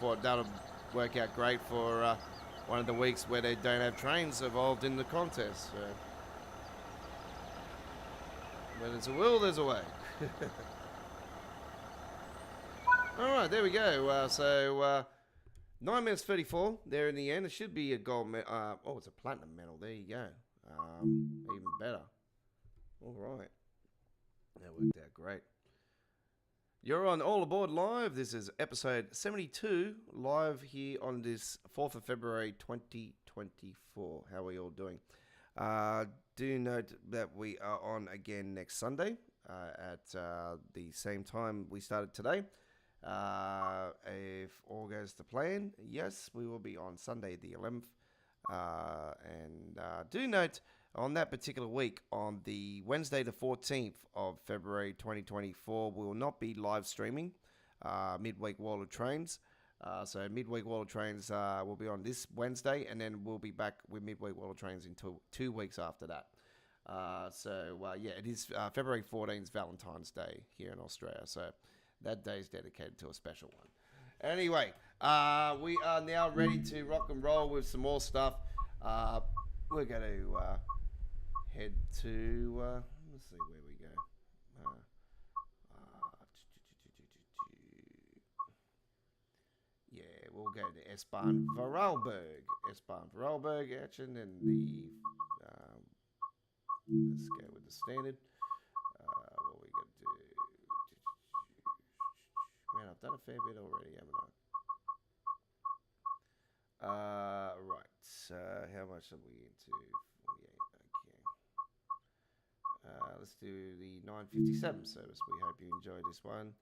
Speaker 2: thought that'll work out great for one of the weeks where they don't have trains involved in the contest. So where there's a will, there's a way. Alright, there we go. So 9 minutes 34 there in the end. It should be a gold medal. Oh, it's a platinum medal. There you go. Even better. Alright. That worked out great. You're on All Aboard Live. This is episode 72, live here on this 4th of February 2024. How are we all doing? Do note that we are on again next Sunday at the same time we started today. If all goes to plan, yes, we will be on Sunday the 11th. And do note, on that particular week, on the Wednesday the 14th of February 2024, we will not be live streaming Midweek Wall of Trains. So Midweek Wall of Trains will be on this Wednesday, and then we'll be back with Midweek Wall of Trains until 2 weeks after that. Yeah, it is February 14th, Valentine's Day here in Australia. So that day is dedicated to a special one. Anyway, we are now ready to rock and roll with some more stuff. We're going to head to, let's see where we go. Yeah, we'll go to S-Bahn Vorarlberg. S-Bahn Vorarlberg action, and the, let's go with the standard. What we going to do? Man, I've done a fair bit already, haven't I?
Speaker 1: Right. How much are we into? 48. Okay. Let's do the 957 service. We hope you enjoyed this one.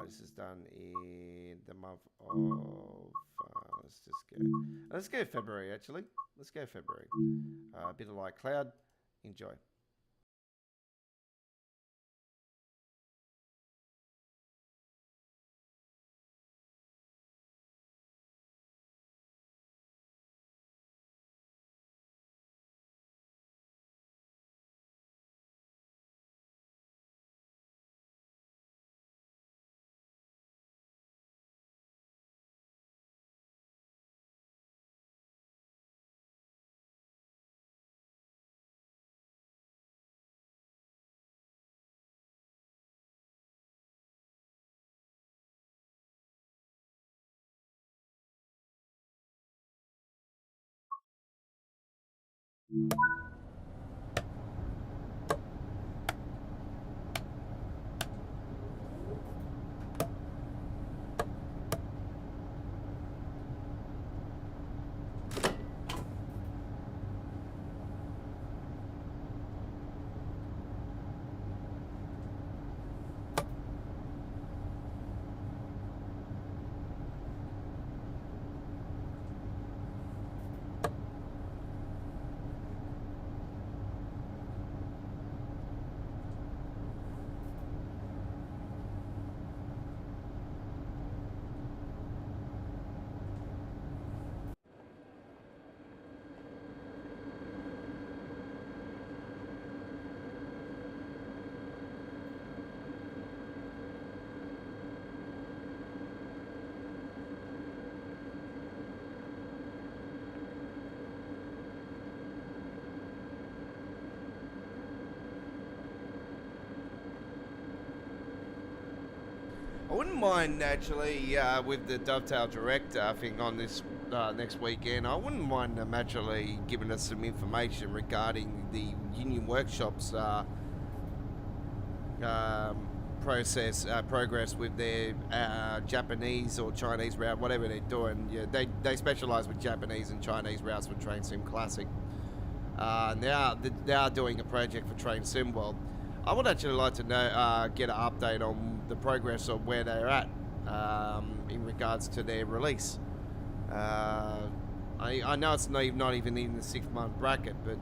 Speaker 1: This is done in the month of. Let's go February. Actually, let's go February. A bit of light cloud. Enjoy. I wouldn't mind actually with the Dovetail Direct thing on this next weekend. I wouldn't mind them actually giving us some information regarding the union workshops progress with their Japanese or Chinese route, whatever they're doing. Yeah, they specialise with Japanese and Chinese routes for Train Sim Classic. Now they are doing a project for Train Sim World. I would actually like to know, get an update on the progress of where they're at in regards to their release. I know it's not even in the 6-month bracket, but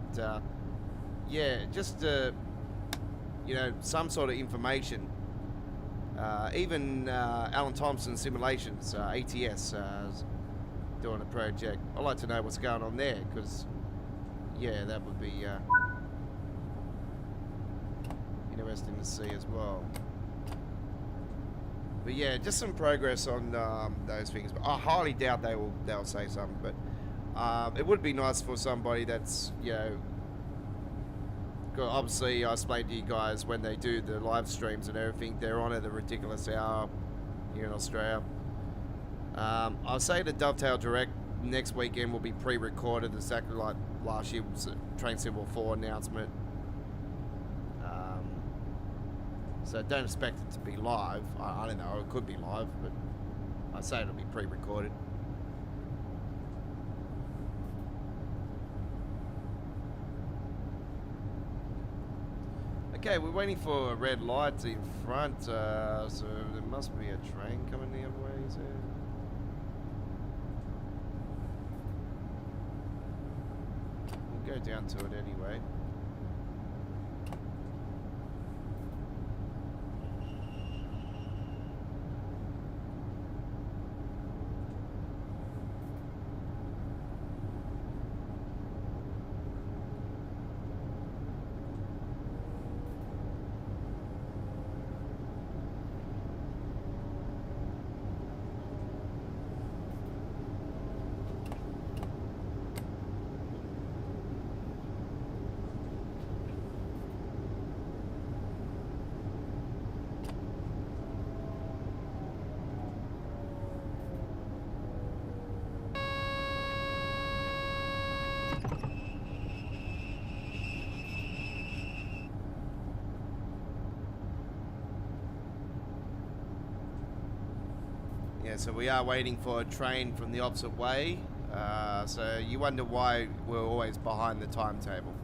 Speaker 1: yeah, just you know, some sort of information. Even Alan Thompson Simulations, ATS, doing a project. I'd like to know what's going on there, because yeah, that would be interesting to see as well. But yeah, just some progress on those things. But I highly doubt they'll say something. But it would be nice for somebody that's, you know, obviously I explained to you guys when they do the live streams and everything, they're on at a ridiculous hour here in Australia. I'll say the Dovetail Direct next weekend will be pre-recorded, exactly like last year was TSW4 announcement. So don't expect it to be live. I don't know, it could be live, but I say it'll be pre-recorded. Okay, we're waiting for a red light in front, so there must be a train coming the other way, is there? We'll go down to it anyway. Yeah, so we are waiting for a train from the opposite way.
Speaker 2: So you wonder why we're always behind the timetable.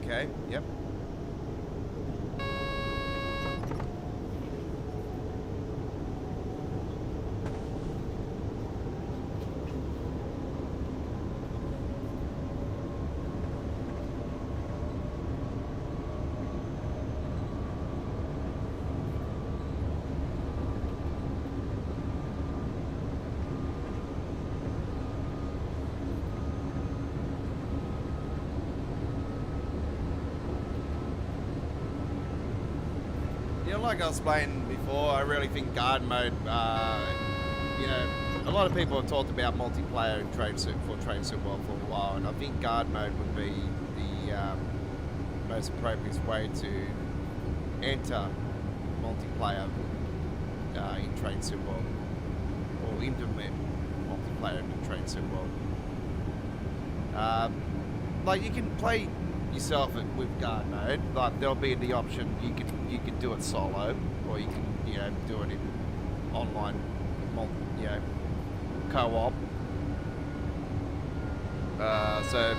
Speaker 2: Okay, yep. Like I was saying before, I really think guard mode, you know, a lot of people have talked about multiplayer in Train Sim for a while, and I think guard mode would be the most appropriate way to enter multiplayer in Train Sim World, or implement multiplayer in Train Sim World. Like you can play yourself with guard mode, like there'll be the option you can do it solo, or you can do it in online, co-op. So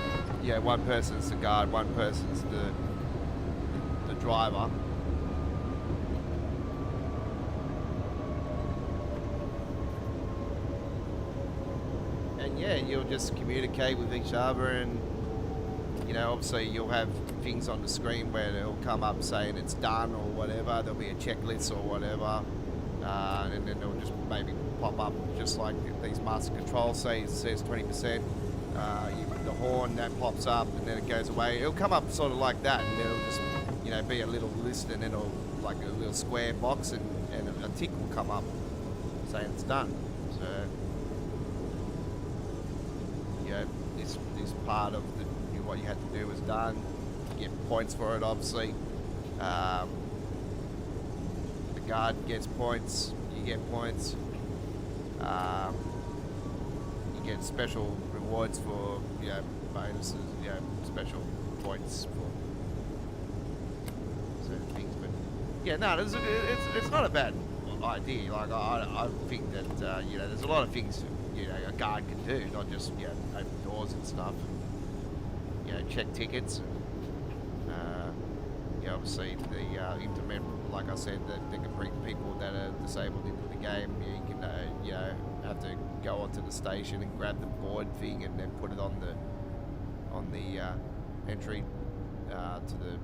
Speaker 2: one person's the guard, one person's the driver. And you'll just communicate with each other, and obviously you'll have things on the screen where it'll come up saying it's done or whatever. There'll be a checklist or whatever, and then it'll just maybe pop up just like these master controls says 20%. The horn that pops up and then it goes away. It'll come up sort of like that, and then it'll just be a little list, and then it'll like a little square box, and a tick will come up saying it's done. So this part of what you had to do was done. You get points for it, obviously. The guard gets points, you get points. You get special rewards for bonuses, special points for certain things. But it's not a bad idea. Like I think that there's a lot of things a guard can do, not just open doors and stuff. Check tickets, and obviously the implement, like I said, that they can bring people that are disabled into the game. You can have to go onto the station and grab the board thing and then put it on the entry to the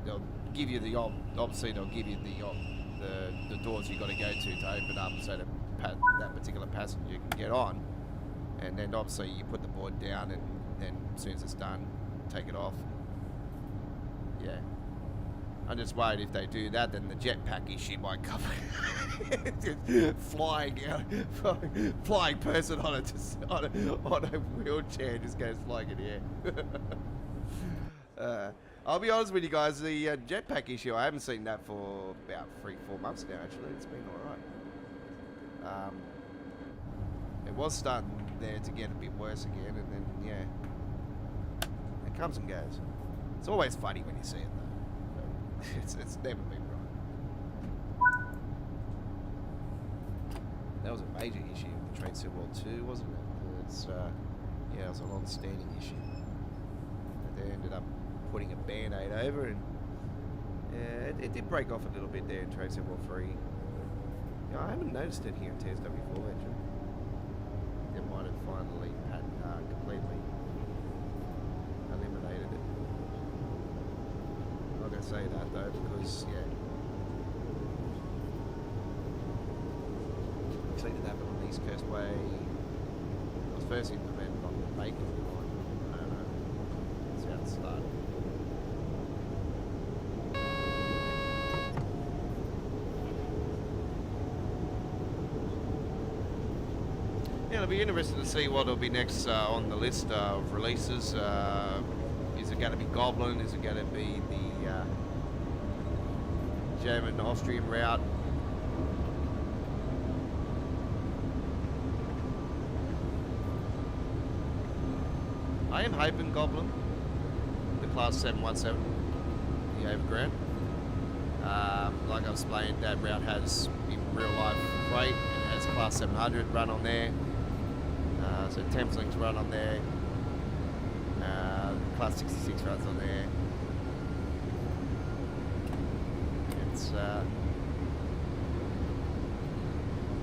Speaker 2: they'll give you the obviously they'll give you the doors you got to go to open up so that that particular passenger can get on, and then obviously you put the board down, and then as soon as it's done, take it off. Yeah. I'm just worried if they do that, then the jetpack issue might come. Flying person on a wheelchair just goes flying in the air. I'll be honest with you guys, the jetpack issue, I haven't seen that for about 3-4 months now. Actually, it's been all right. It was starting there to get a bit worse again, and then yeah, it comes and goes. It's always funny when you see it, though. It's never been right. That was a major issue with the Train Sim World 2, wasn't it? It's yeah, it was a long-standing issue. They ended up putting a band-aid over, and yeah, it did break off a little bit there in Train Sim World 3. Yeah, I haven't noticed it here in TSW4 actually. They might have finally completely eliminated it. I'm not going to say that though, because yeah, I've seen it happen on the East Coastway. It was first implemented on the Bacon line. I don't know. That's how it started. Yeah, it'll be interesting to see what will be next on the list of releases. Is it going to be Goblin? Is it going to be the German-Austrian route? I am hoping Goblin, the Class 717, the overground. Like I was explained, that route has in real life freight, and it has Class 700 run on there. So Thameslink run on there. Class 66 runs on there. It's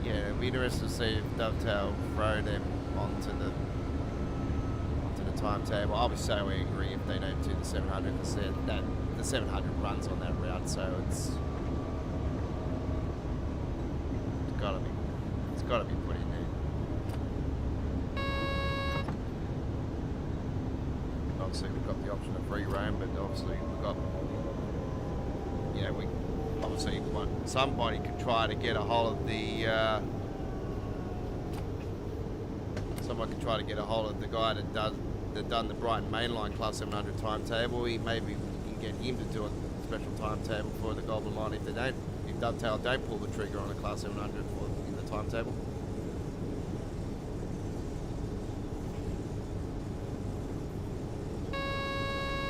Speaker 2: yeah, it'll be interesting to see if Dovetail throw them onto the timetable. I'll be so angry if they don't do the 700, because the 700 runs on that route, so it's gotta be put in there. Obviously we've got the option of free roam, but obviously we've got, you know, we obviously want somebody could try to get a hold of the guy that done the Brighton Mainline Class 700 timetable. Maybe we can get him to do a special timetable for the Goblin line if Dovetail don't pull the trigger on a Class 700 in the timetable.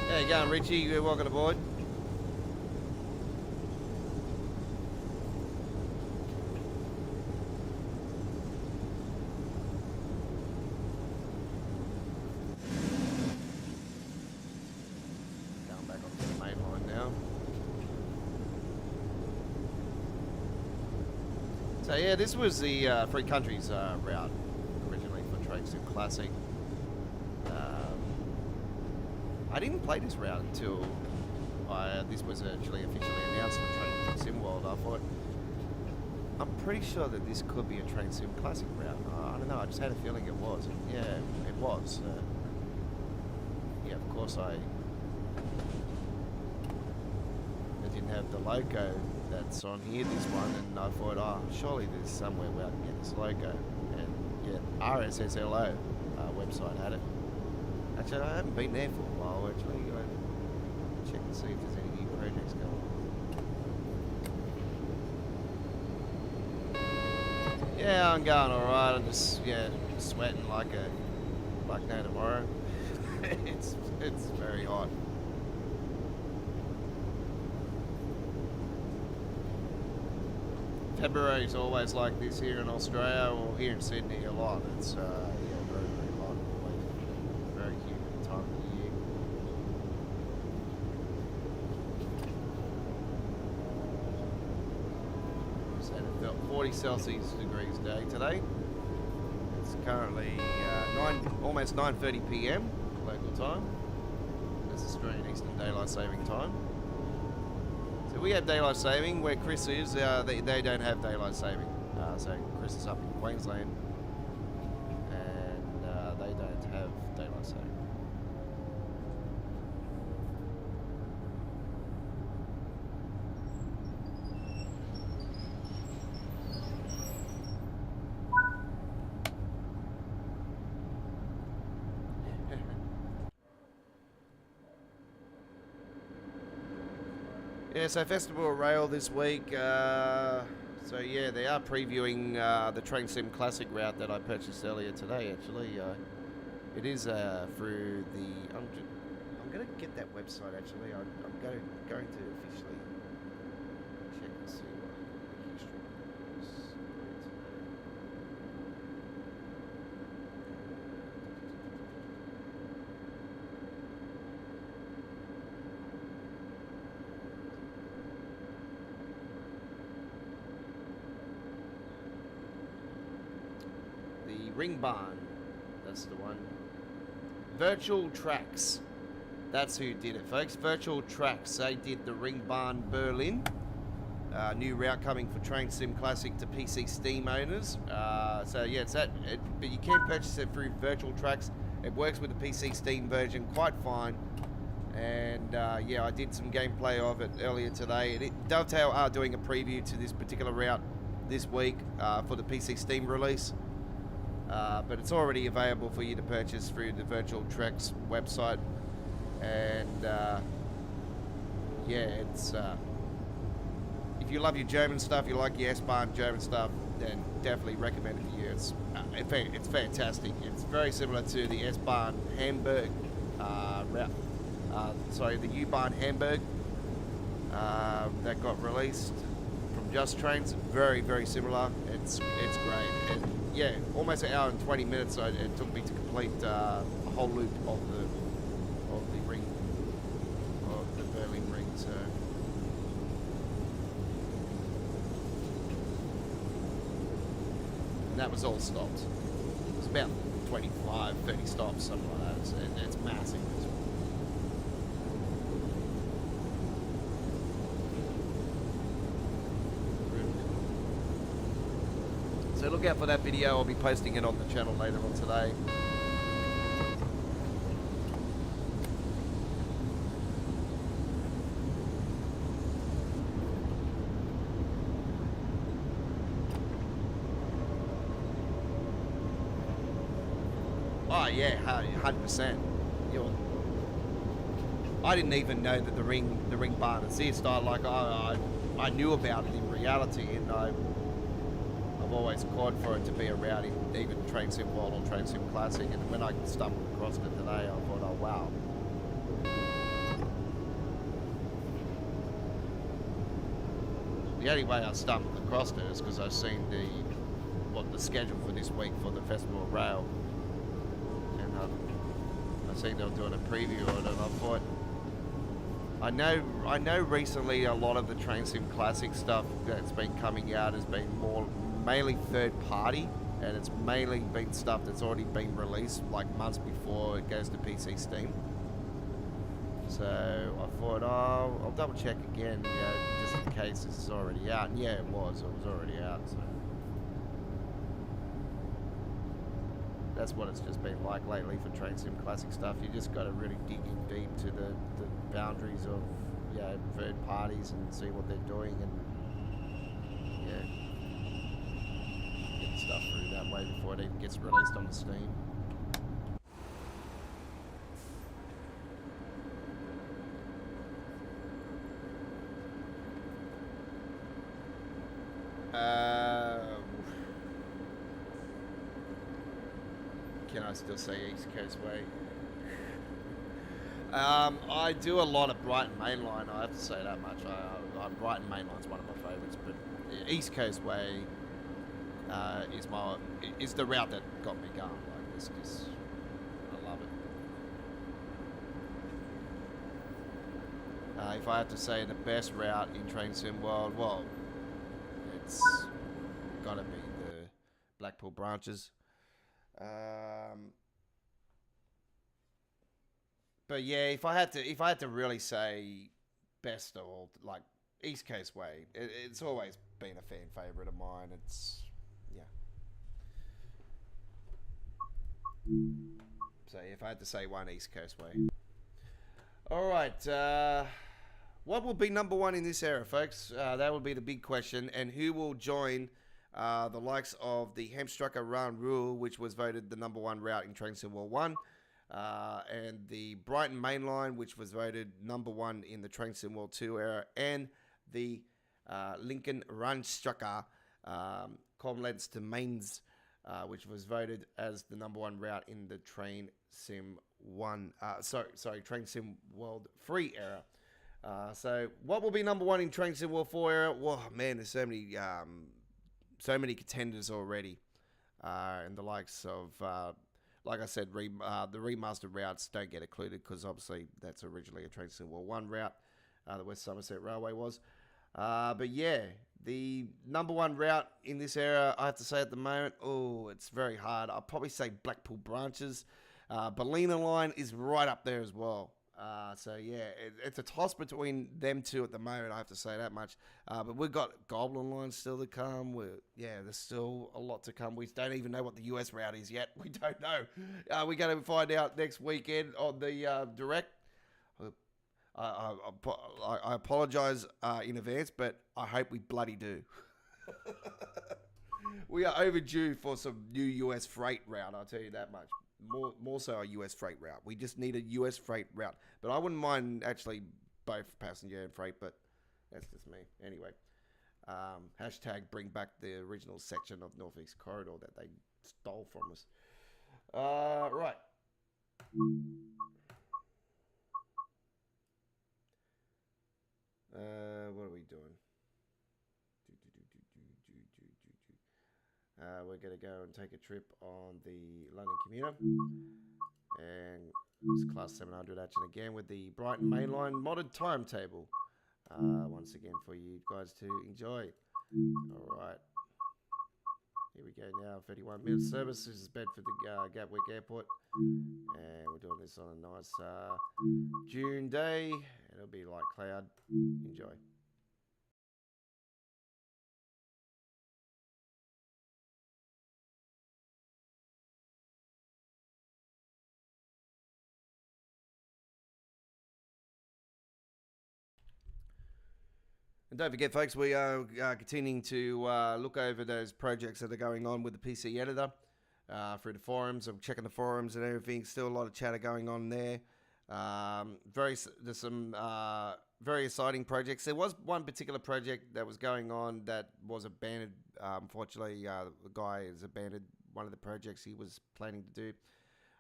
Speaker 2: How you going, Richie? You're welcome aboard. Going back onto the main line now. So yeah, this was the Free Countries route originally for Train Sim Classic. I didn't play this route until this was actually officially announced for Train Sim World. I thought, I'm pretty sure that this could be a Train Sim Classic route. I don't know, I just had a feeling it was. And yeah, it was. Yeah, of course it didn't have the logo that's on here, this one, and I thought, oh, surely there's somewhere where I can get this logo. And yeah, RSSLO website had it. Actually, I haven't been there for a while, actually. I check to see if there's any new projects going. Yeah, I'm going alright. I'm just, yeah, sweating like no tomorrow. It's very hot. February's always like this here in Australia, or here in Sydney a lot. It's yeah, very, very hot. Very humid time of the year. So it felt 40 Celsius degrees a day today. It's currently almost 9:30 p.m. local time. That's Australian Eastern Daylight Saving Time. we have daylight saving. Where Chris is, they don't have daylight saving. So Chris is up in Queensland, and they don't have daylight saving. Yeah, so Festival Rail this week. So yeah, they are previewing the Train Sim Classic route that I purchased earlier today. Actually, it is through the. I'm going to get that website. Actually, I'm going to officially check and see what the history is. Ring Barn, that's the one. Virtual Tracks, that's who did it, folks. Virtual Tracks, they did the Ring Barn Berlin. New route coming for Train Sim Classic to PC Steam owners. So yeah, it's that. But you can purchase it through Virtual Tracks. It works with the PC Steam version quite fine. And yeah, I did some gameplay of it earlier today. And Dovetail are doing a preview to this particular route this week for the PC Steam release. But it's already available for you to purchase through the Virtual Tracks website, and yeah, it's if you love your German stuff, you like your S-Bahn German stuff, then definitely recommend it to you. It's fantastic. It's very similar to the S-Bahn Hamburg route. Sorry, the U-Bahn Hamburg that got released from Just Trains. Very, very similar. It's great. And yeah, almost an hour and 20 minutes it took me to complete a whole loop of the ring, of the Berlin ring. So and that was all stopped. It was about 25, 30 stops, something like that. It's massive. So look out for that video. I'll be posting it on the channel later on today. Oh yeah, 100%. I didn't even know that the ring barn exists. I knew about it in reality, and I've always called for it to be a route in even Train Sim World or Train Sim Classic, and when I stumbled across it today, I thought, oh wow. The only way I stumbled across it is because I've seen the schedule for this week for the Festival of Rail, and I seen they were doing a preview of it, and I thought, I know recently a lot of the Train Sim Classic stuff that's been coming out has been mainly third party, and it's mainly been stuff that's already been released like months before it goes to PC Steam. So I thought, oh, I'll double check again, just in case this is already out. And yeah, it was already out. So that's what it's just been like lately for Train Sim Classic stuff. You just got to really dig in deep to the boundaries of third parties and see what they're doing, and yeah, stuff through that way before it even gets released on the Steam. Can I still say East Coast Way? I do a lot of Brighton Mainline, I have to say that much. Brighton Mainline's one of my favourites, but East Coast Way is the route that got me going. Like this, I love it. If I have to say the best route in Train Sim World, well, it's gotta be the Blackpool branches. But yeah, if I had to really say best of all, like
Speaker 1: East Coast Way. It's always been a fan favourite of mine. It's, yeah. So if I had to say one, East Coast Way. All right. What will be number one in this era, folks? That will be the big question. And who will join the likes of the Hamstrucker Run Rule, which was voted the number one route in Train Sim World 1, and the Brighton Mainline, which was voted number one in the Train Sim World 2 era, and the Lincoln Run Strucker Comleds to Mains, which was voted as the number one route in the Train Sim 1, Train Sim World 3 era. So what will be number one in Train Sim World 4 era? Well, man, there's so many contenders already, and the likes of, like I said, the remastered routes don't get included because obviously that's originally a Train Sim World 1 route, the West Somerset Railway was. But yeah, the number one route in this era, I have to say at the moment, it's very hard. I'll probably say Blackpool Branches. Ballina Line is right up there as well. So yeah, it's a toss between them two at the moment, I have to say that much. But we've got Goblin Line still to come. There's still a lot to come. We don't even know what the US route is yet. We don't know. We're going to find out next weekend on the direct. I apologise in advance, but I hope we bloody do. We are overdue for some new US freight route, I'll tell you that much. More so a US freight route. We just need a US freight route. But I wouldn't mind actually both passenger and freight, but that's just me. Anyway, hashtag bring back the original section of Northeast Corridor that they stole from us. Right. What are we doing? We're going to go and take a trip on the London Commuter. And it's Class 700 action again with the Brighton Mainline modded timetable. Once again for you guys to enjoy. All right. Here we go now. 31 minute service. This is Bedford to Gatwick Airport. And we're doing this on a nice June day. It'll be light cloud. Enjoy. And don't forget, folks, we are continuing to look over those projects that are going on with the PC editor through the forums. I'm checking the forums and everything. Still a lot of chatter going on there. There's some very exciting projects. There was one particular project that was going on that was abandoned. Unfortunately, the guy has abandoned one of the projects he was planning to do.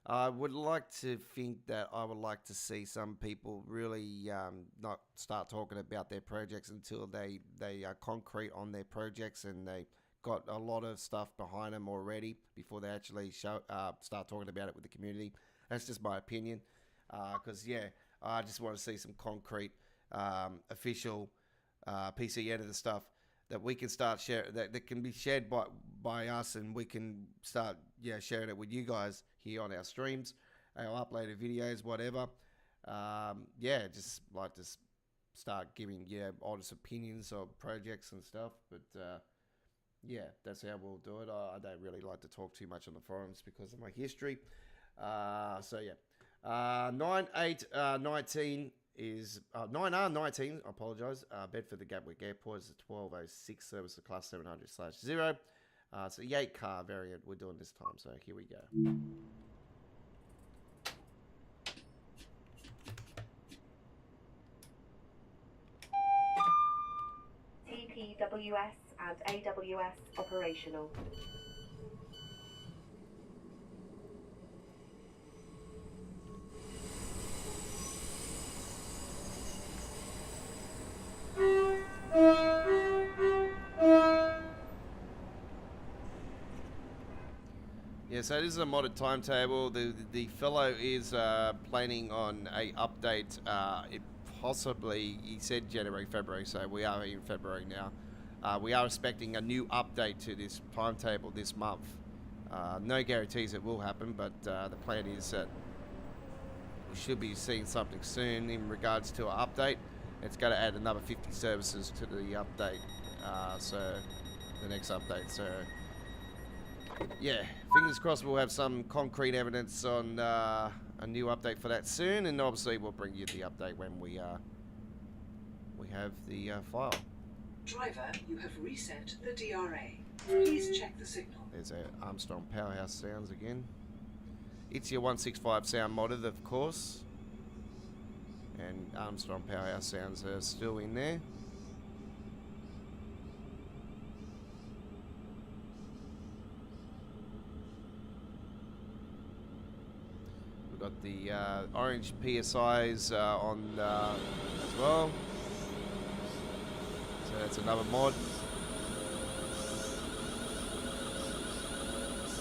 Speaker 1: I would like to think that I would like to see some people really not start talking about their projects until they are concrete on their projects and they got a lot of stuff behind them already before they actually start talking about it with the community. That's just my opinion. Because, I just want to see some concrete, official PC editor stuff that we can start sharing, that can be shared by us, and we can start sharing it with you guys here on our streams, our uploaded videos, whatever. Just like to start giving honest opinions of projects and stuff. But that's how we'll do it. I don't really like to talk too much on the forums because of my history. 9/8/19 is 9R19. I apologise. Bedford the Gatwick Airport is a 1206 service of Class 700/0. It's a 8-car variant we're doing this time. So here we go.
Speaker 4: TPWS and AWS operational.
Speaker 2: So this is a modded timetable. The fellow is planning on a update. He said January, February, so we are in February now. We are expecting a new update to this timetable this month. No guarantees it will happen, but the plan is that we should be seeing something soon in regards to an update. It's going to add another 50 services to the update, so the next update. So yeah, fingers crossed we'll have some concrete evidence on a new update for that soon, and obviously we'll bring you the update when we have the file.
Speaker 5: Driver, you have reset the DRA. Please check the signal.
Speaker 2: There's our Armstrong Powerhouse sounds again. It's your 165 sound modded, of course. And Armstrong Powerhouse sounds are still in there. We've got the orange PSIs on as well. So that's another mod.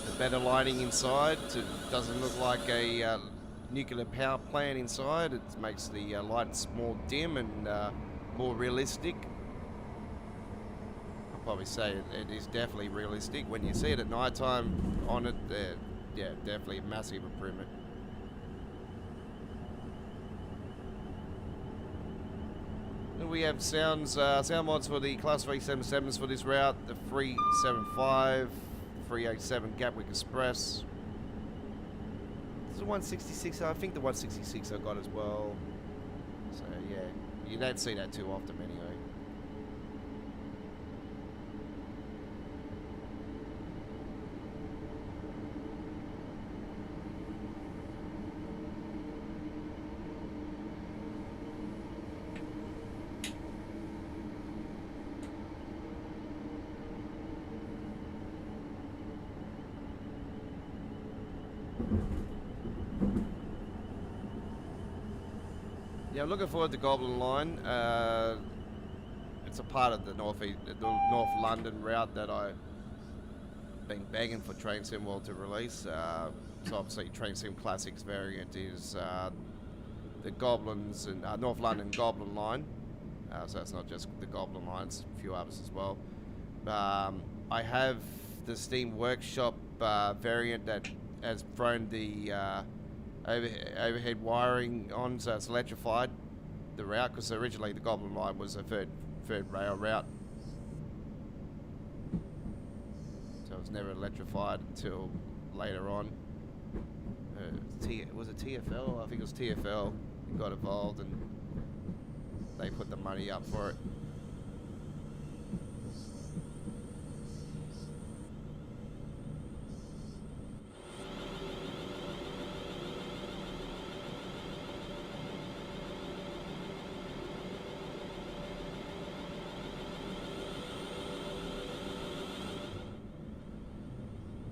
Speaker 2: The better lighting inside. It doesn't look like a nuclear power plant inside. It makes the lights more dim and more realistic. I'll probably say it is definitely realistic. When you see it at night time on it, yeah, definitely a massive improvement. We have sound mods for the Class 377s for this route, the 375, 387 Gatwick Express. This is the 166, I think the 166 I got as well. So yeah, you don't see that too often anyway. Yeah, I'm looking forward to Goblin Line. It's a part of the North London route that I've been begging for TrainSim World to release. So obviously TrainSim Classics variant is the Goblins and North London Goblin Line. So it's not just the Goblin Line, it's a few others as well. I have the Steam Workshop variant that has thrown the overhead wiring on, so it's electrified the route, because originally the Goblin Line was a third rail route, so it was never electrified until later on. Was it TFL? I think it was TFL. It got involved and they put the money up for it.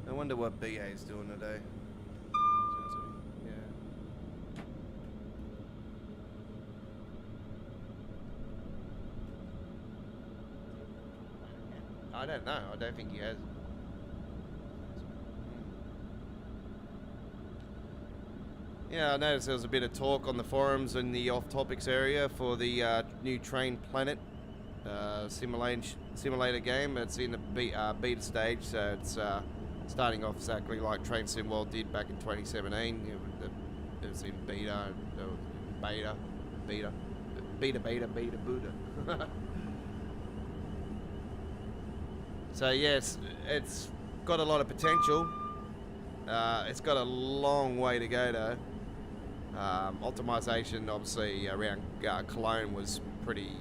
Speaker 1: I wonder what BA is doing today. Yeah.
Speaker 2: I don't know. I don't think he has. Yeah, I noticed there was a bit of talk on the forums in the off-topics area for the new Train Planet simulator game. It's in the beta stage, so it's starting off exactly like Train Sim World did back in 2017. It was in beta, Buddha. So yes, it's got a lot of potential. It's got a long way to go though. Optimization obviously around Cologne was pretty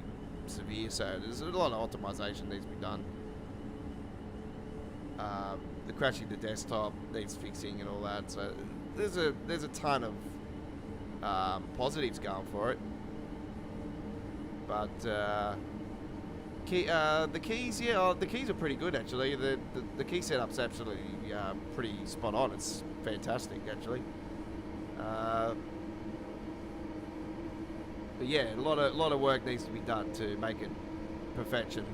Speaker 2: severe, so there's a lot of optimization needs to be done. The crashing the desktop needs fixing and all that, so there's a ton of positives going for it. But the keys, yeah, the keys are pretty good actually. The key setup's absolutely pretty spot on. It's fantastic actually. But yeah, a lot of work needs to be done to make it perfection.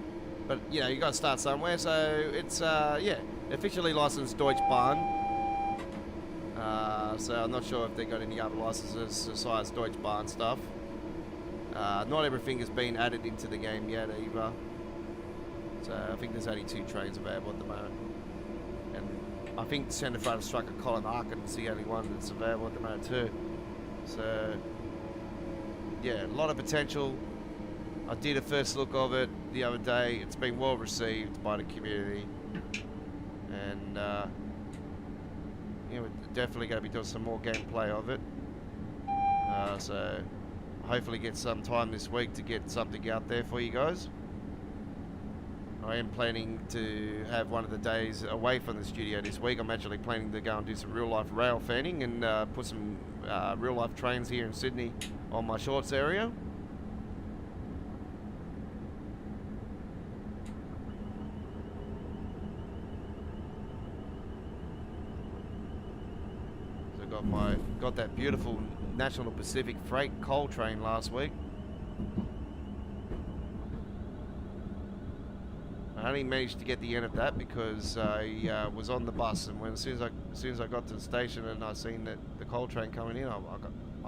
Speaker 2: But you know, you got to start somewhere. So it's yeah, officially licensed Deutsche Bahn. So I'm not sure if they got any other licenses besides Deutsche Bahn stuff. Not everything has been added into the game yet either. So I think there's only 2 trains available at the moment. And I think Centre Front Striker Colin Arkin is the only one that's available at the moment too. So yeah, a lot of potential. I did a first look of it the other day. It's been well received by the community, and we're definitely going to be doing some more gameplay of it. So hopefully get some time this week to get something out there for you guys. I am planning to have one of the days away from the studio this week. I'm actually planning to go and do some real life rail fanning and put some real life trains here in Sydney on my shorts area. Got that beautiful National Pacific freight coal train last week. I only managed to get the end of that because I was on the bus, and as soon as I got to the station and I seen that the coal train coming in, I'm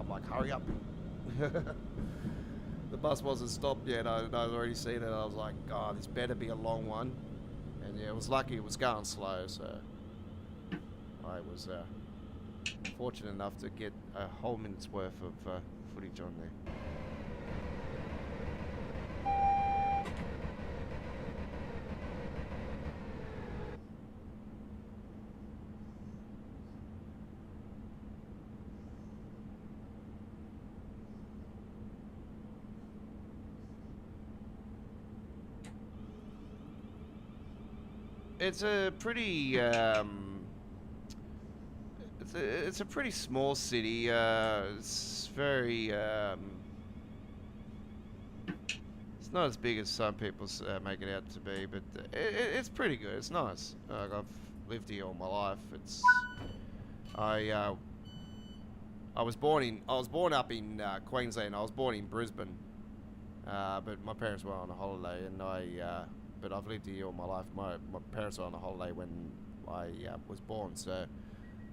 Speaker 2: like, hurry up! The bus wasn't stopped yet. I'd already seen it. I was like, oh, this better be a long one. And yeah, it was lucky it was going slow, so I was fortunate enough to get a whole minute's worth of footage on there. It's a pretty it's a pretty small city. It's very it's not as big as some people make it out to be, but it's pretty good. It's nice. I've lived here all my life. It's I was born up in Queensland. I was born in Brisbane, but my parents were on a holiday, and but I've lived here all my life. My parents were on a holiday when I was born, so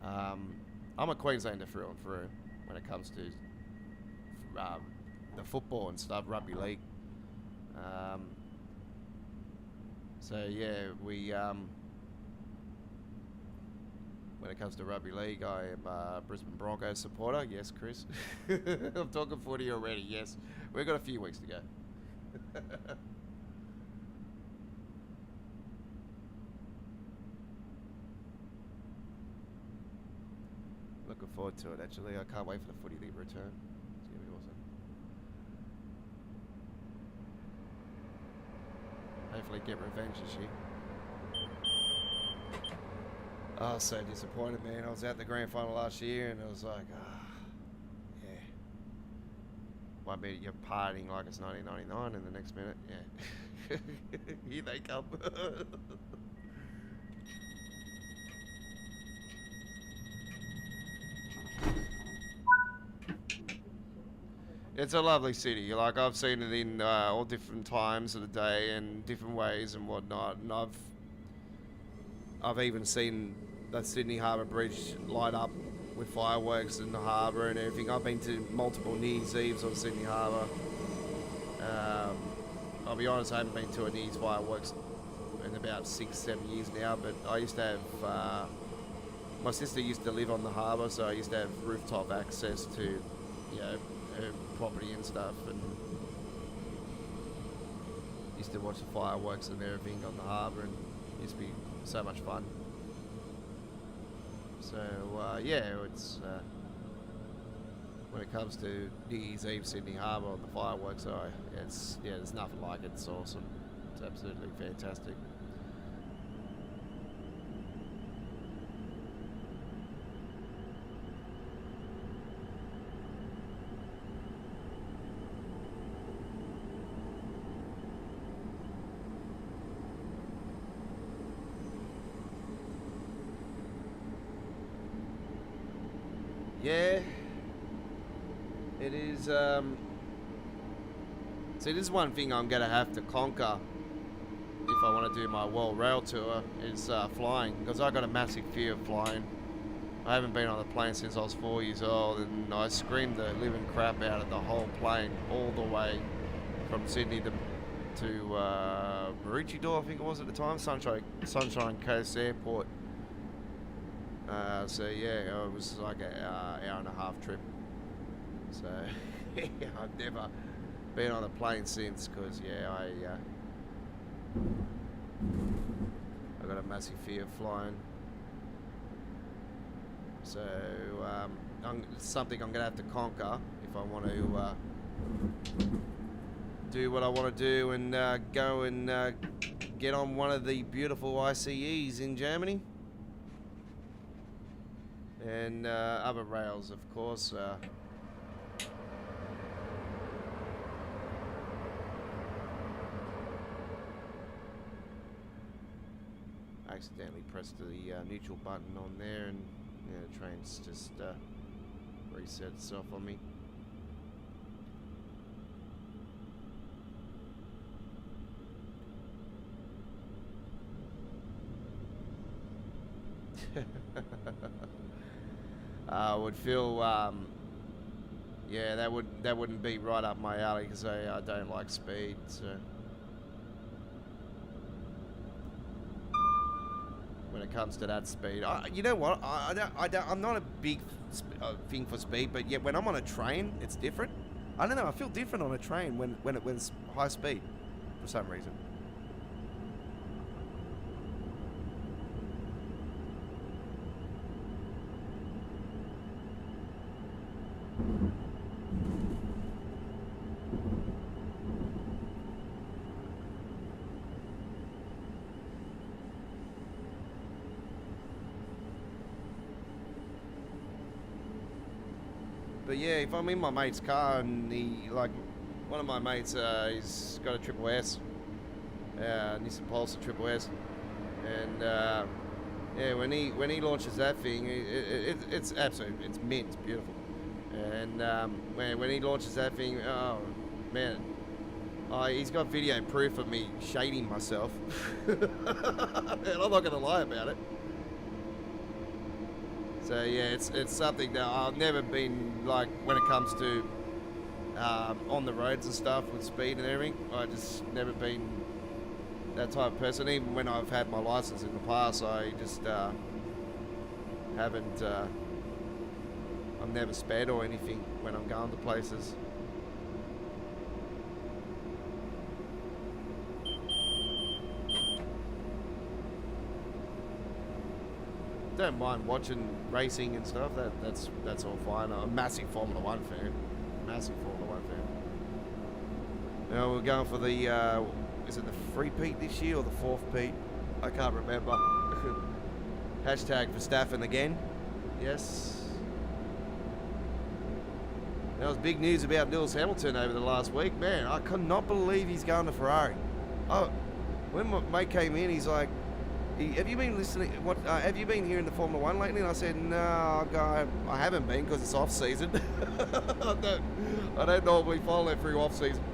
Speaker 2: I'm a Queenslander through and through when it comes to the football and stuff, rugby league. So yeah, we when it comes to rugby league, I am a Brisbane Broncos supporter. Yes, Chris. I'm talking footy already. Yes, we've got a few weeks to go. Looking forward to it, actually. I can't wait for the footy league return. It's going to be awesome. Hopefully get revenge this year. I was so disappointed, man. I was at the grand final last year, and it was like, yeah. One minute you're partying like it's 1999, and the next minute, yeah. Here they come. It's a lovely city. Like, I've seen it in all different times of the day and different ways and whatnot. And I've even seen the Sydney Harbour Bridge light up with fireworks in the harbour and everything. I've been to multiple New Year's Eves on Sydney Harbour. I'll be honest, I haven't been to a New Year's fireworks in about 6-7 years now. But I used to have my sister used to live on the harbour, so I used to have rooftop access to, you know, her property and stuff, and used to watch the fireworks and everything on the harbour, and it used to be so much fun. So yeah, it's when it comes to New Year's Eve Sydney Harbour on the fireworks, there's nothing like it. It's awesome. It's absolutely fantastic. Yeah, it is. See, this is one thing I'm gonna have to conquer if I want to do my world rail tour is flying, because I got a massive fear of flying. I haven't been on a plane since I was 4 years old, and I screamed the living crap out of the whole plane all the way from Sydney to Maroochydore, I think it was at the time, Sunshine Coast Airport. So yeah, it was like an hour and a half trip. So yeah, been on a plane since, because yeah, I got a massive fear of flying. So it's something I'm gonna have to conquer if I want to do what I want to do and go and get on one of the beautiful ICEs in Germany and other rails, of course. Accidentally pressed the neutral button on there, and yeah, the train's just reset itself on me. I would feel, yeah, that wouldn't be right up my alley, because I don't like speed. So when it comes to that speed, you know what? I'm not a big thing for speed, but yet when I'm on a train, it's different. I don't know. I feel different on a train when it's high speed for some reason. But yeah, if I'm in my mate's car and one of my mates, he's got a Triple S, Nissan Pulsar Triple S, and yeah, when he launches that thing, it's absolute, it's mint, it's beautiful, and when he launches that thing, oh man, he's got video proof of me shading myself, and I'm not gonna lie about it. So yeah, it's something that I've never been like when it comes to on the roads and stuff with speed and everything. I just never been that type of person. Even when I've had my license in the past, I just haven't. I've never sped or anything when I'm going to places. Don't mind watching racing and stuff. That's all fine. I'm a massive Formula 1 fan. Massive Formula 1 fan. Now we're going for the is it the 3-peat this year or the 4th peat? I can't remember. Hashtag Verstappen again. Yes. There was big news about Lewis Hamilton over the last week. Man, I could not believe he's going to Ferrari. Oh, when my mate came in, he's like, have you been listening? Have you been hearing the Formula 1 lately? And I said, no, guy, I haven't been because it's off season. I don't normally follow it through off season.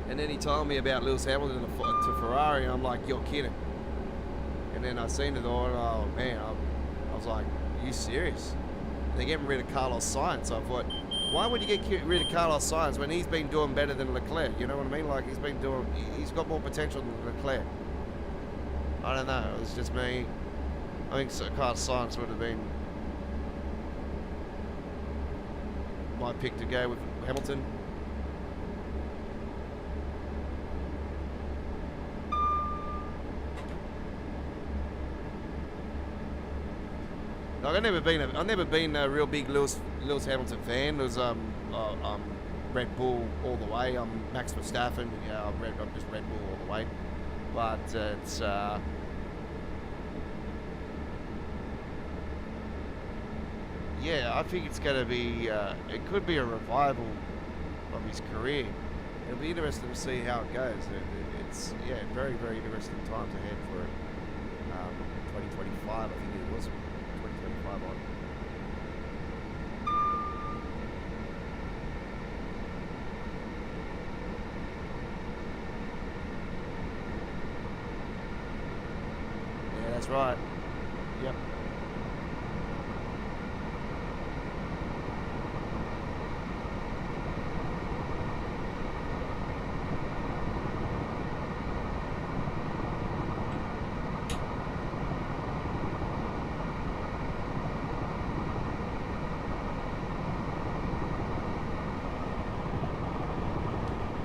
Speaker 2: And then he told me about Lewis Hamilton to Ferrari, and I'm like, you're kidding. And then I seen it all, and oh man, I was like, are you serious? They're getting rid of Carlos Sainz. I thought, why would you get rid of Carlos Sainz when he's been doing better than Leclerc? You know what I mean? Like he's got more potential than Leclerc. I don't know. It was just me. I think Carlos Sainz would have been my pick to go with Hamilton. Like I've never been a real big Lewis Hamilton fan. It was Red Bull all the way. I'm Max Verstappen. Yeah, I'm just Red Bull all the way. But it's yeah, I think it's going to be. It could be a revival of his career. It'll be interesting to see how it goes. It's yeah, very very interesting times ahead for it. 2025, I think it was. 2025 on. Yeah, that's right. Yep.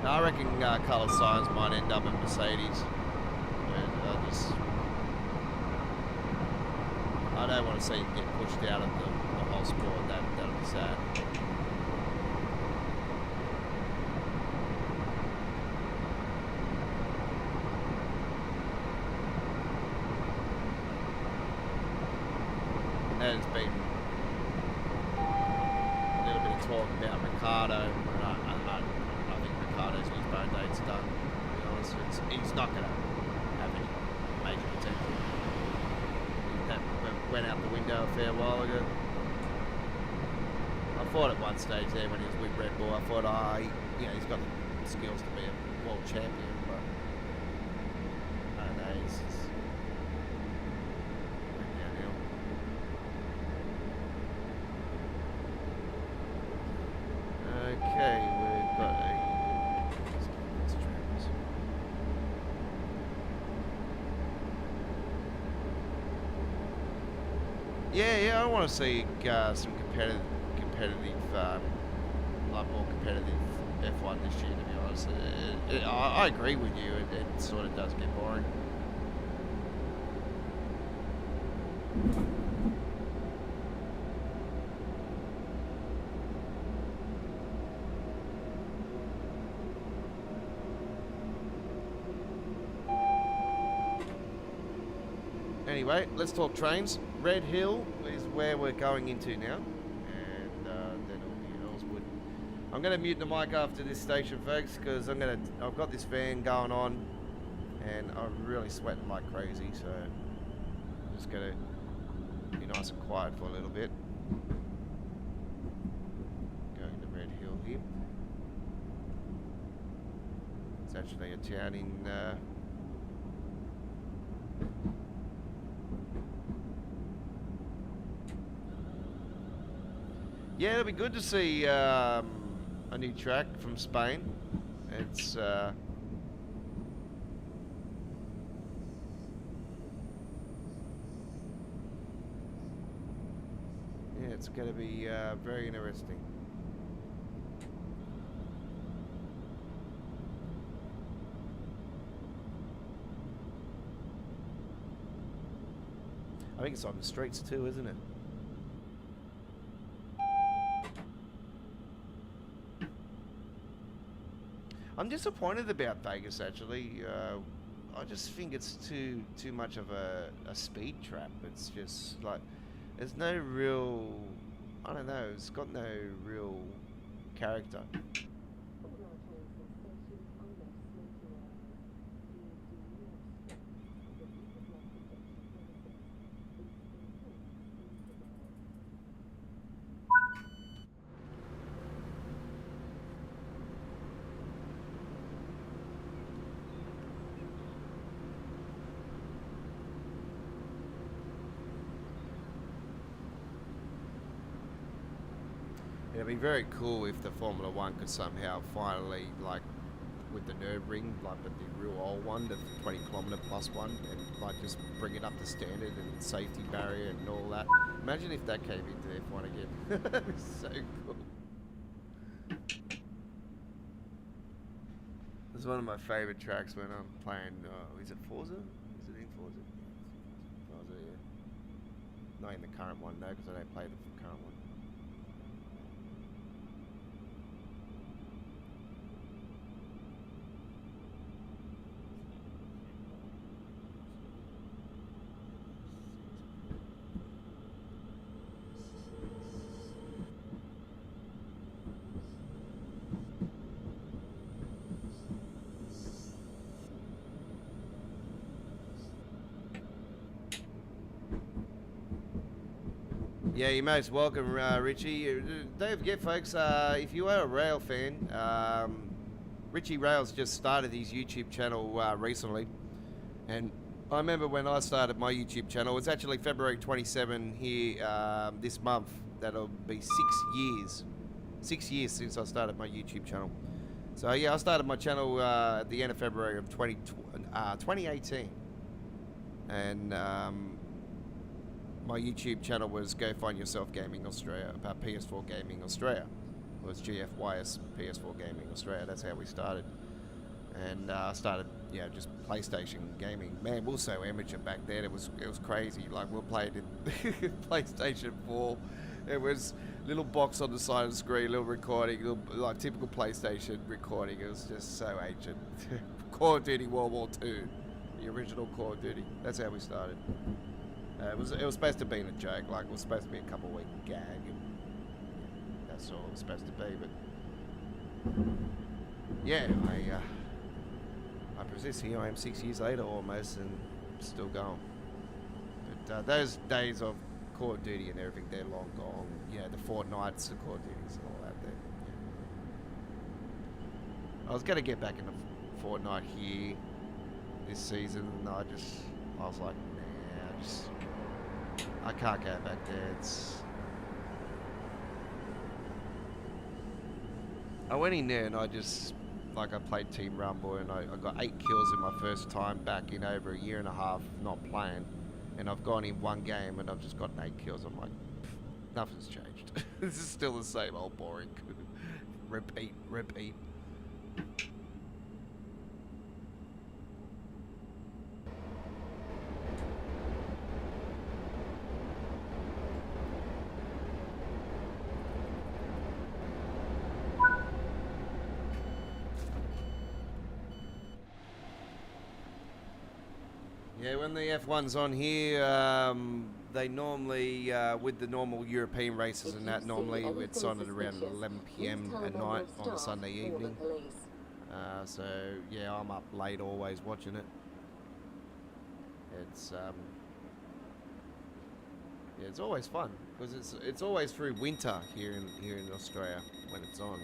Speaker 2: I reckon colour signs might end up at Mercedes. And I don't want to see it get pushed out of the whole sport. That'll be sad. There's been a little bit of talk about Ricardo. I think Ricardo's his date's done. To be honest, he's not going to have any major potential. That went out the window a fair while ago. I thought at one stage there when he was with Red Bull, I thought, he's got the skills to be a world champion, but I don't know, he's just went downhill. Okay, we've got a... Yeah, I want to see some competitive, like more competitive F1 this year. To be honest, I agree with you. It sort of does get boring. Anyway, let's talk trains. Red Hill is where we're going into now, and then it'll be Earlswood. I'm going to mute the mic after this station, folks, because I've got this fan going on, and I'm really sweating like crazy. So I'm just going to be nice and quiet for a little bit. Going to Red Hill here. It's actually a town in. Yeah, it'll be good to see a new track from Spain. It's yeah, it's going to be very interesting. I think it's on the streets too, isn't it? I'm disappointed about Vegas, actually. I just think it's too much of a speed trap. It's just like there's no real, I don't know, it's got no real character. It'd be very cool if the Formula One could somehow finally, like, with the Nürburgring, like with the real old one, the 20 kilometre plus one, and like just bring it up to standard and safety barrier and all that. Imagine if that came into F1 again. That'd be so cool. It's one of my favourite tracks when I'm playing, is it Forza? Is it in Forza? Forza, yeah. Not in the current one, no, because I don't play the current one. Yeah, you're most welcome, Richie. Don't forget, folks, if you are a rail fan, Richie Rails just started his YouTube channel recently. And I remember when I started my YouTube channel, it's actually February 27 here this month. That'll be 6 years. 6 years since I started my YouTube channel. So, yeah, I started my channel at the end of February of 2018. And my YouTube channel was Go Find Yourself Gaming Australia, about PS4 Gaming Australia. was GFYS PS4 Gaming Australia. That's how we started. And started, just PlayStation gaming. Man, we were so amateur back then. It was crazy. Like, we played in PlayStation 4. It was little box on the side of the screen, little recording, like typical PlayStation recording. It was just so ancient. Call of Duty World War II, the original Call of Duty. That's how we started. It was supposed to be a joke. Like, it was supposed to be a couple-week gag. And that's all it was supposed to be. But yeah, I persist. Here I am 6 years later almost, and still going. But those days of Call of Duty and everything, they're long gone. The Fortnites, the Call of Duties and all that there. I was going to get back into Fortnite here this season, and I was like, nah, I can't go back there. I went in there and I played Team Rumble, and I got 8 kills in my first time back in over a year and a half not playing. And I've gone in one game and I've just gotten 8 kills. I'm like, nothing's changed. This is still the same old boring. Repeat. Yeah, when the F1's on here, they normally, with the normal European races and that, normally it's on at around 11 p.m. at night on a Sunday evening. So, yeah, I'm up late always watching it. It's always fun, because it's always through winter here in Australia when it's on.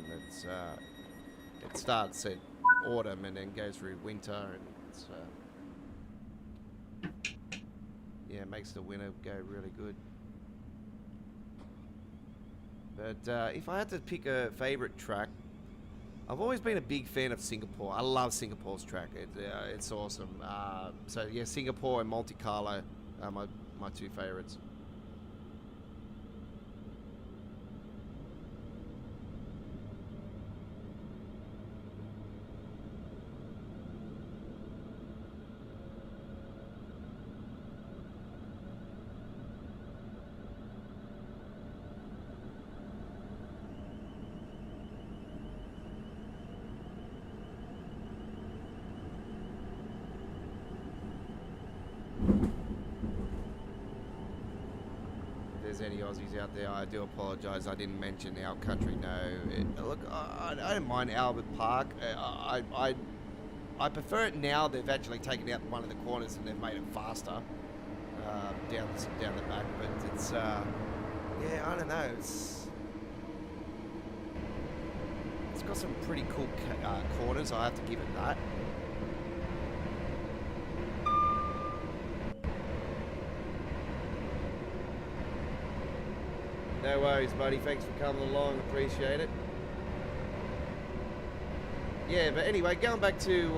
Speaker 2: It starts at autumn and then goes through winter, and it makes the winter go really good. But if I had to pick a favourite track, I've always been a big fan of Singapore. I love Singapore's track. It's awesome. So yeah, Singapore and Monte Carlo are my two favourites. Any Aussies out there, I do apologise. I didn't mention our country. No, look, I don't mind Albert Park. I prefer it now. They've actually taken out one of the corners and they've made it faster down the back. But it's I don't know. It's got some pretty cool corners. I have to give it that. No worries, buddy. Thanks for coming along. Appreciate it. Yeah, but anyway, going back to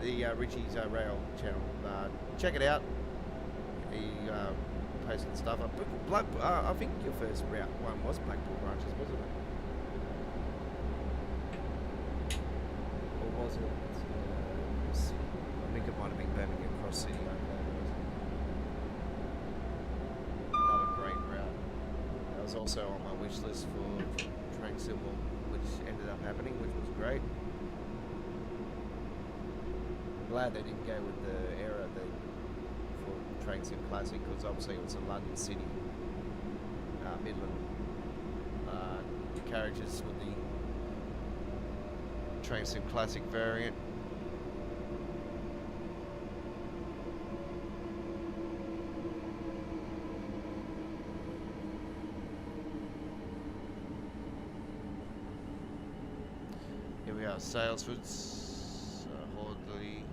Speaker 2: the Richie's Rail channel. Check it out. He posting stuff up. I think your first route one was Blackpool branches, wasn't it? Or was it? I think it might have been Birmingham Cross City. Was also on my wish list for trainsim, which ended up happening, which was great. I'm glad they didn't go with the era for trainsim classic, because obviously it was a London City, Midland carriages with the trainsim classic variant. Salesfords, Hordley.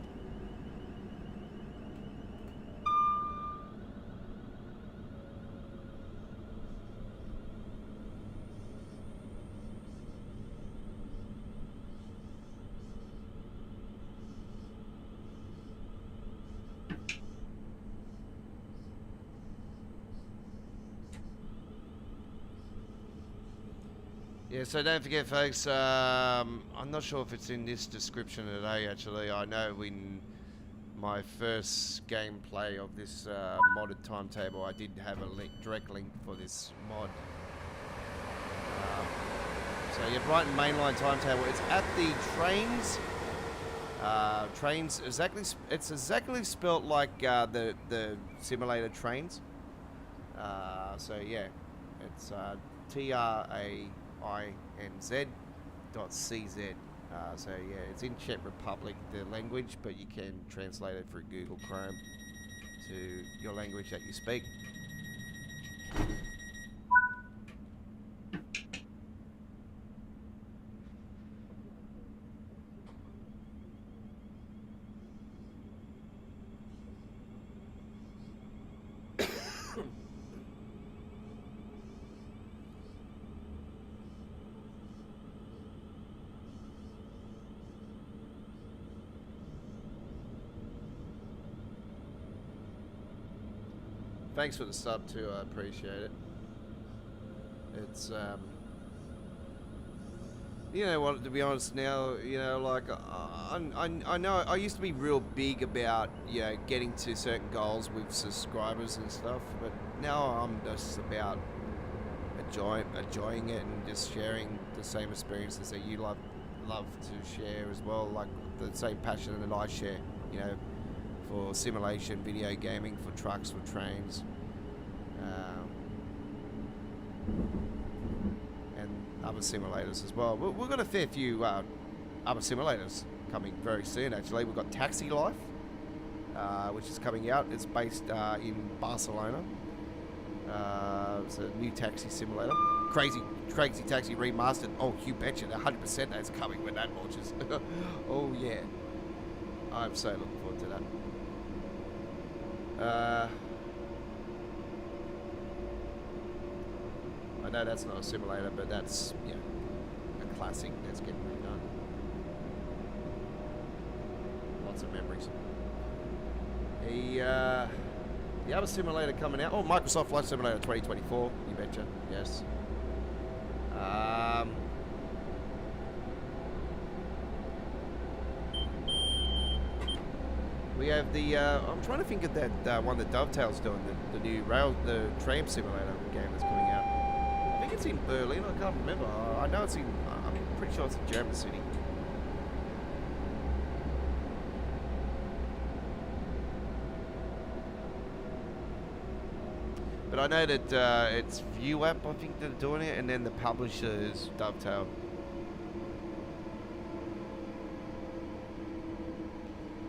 Speaker 2: Yeah, so don't forget, folks, I'm not sure if it's in this description today, actually. I know in my first gameplay of this modded timetable, I did have a direct link for this mod. So yeah, Brighton Mainline timetable. It's at the trains. Trains exactly. It's exactly spelt like the simulator trains. So yeah, it's trainz.cz. So yeah, it's in Czech Republic, the language, but you can translate it through Google Chrome to your language that you speak. Thanks for the sub too, I appreciate it. It's you know what, to be honest now, you know, like I know I used to be real big about, you know, getting to certain goals with subscribers and stuff, but now I'm just about enjoying it and just sharing the same experiences that you love to share as well, like the same passion that I share, you know, for simulation, video gaming, for trucks, for trains, and other simulators as well. We've got a fair few other simulators coming very soon, actually. We've got Taxi Life, which is coming out. It's based in Barcelona. It's a new taxi simulator. Crazy Taxi Remastered. Oh, you betcha, 100% that's coming when that launches. Oh yeah, I'm so looking forward to that. I know that's not a simulator, but that's, yeah, a classic that's getting redone. Lots of memories. The other simulator coming out, oh, Microsoft Flight Simulator 2024, you betcha, yes. We have the, I'm trying to think of that one that Dovetail's doing, the new the tram simulator game that's coming out. I think it's in Berlin, I can't remember. I know it's in, I'm pretty sure it's in German city. But I know that it's ViewApp, I think, that are doing it, and then the publisher is Dovetail.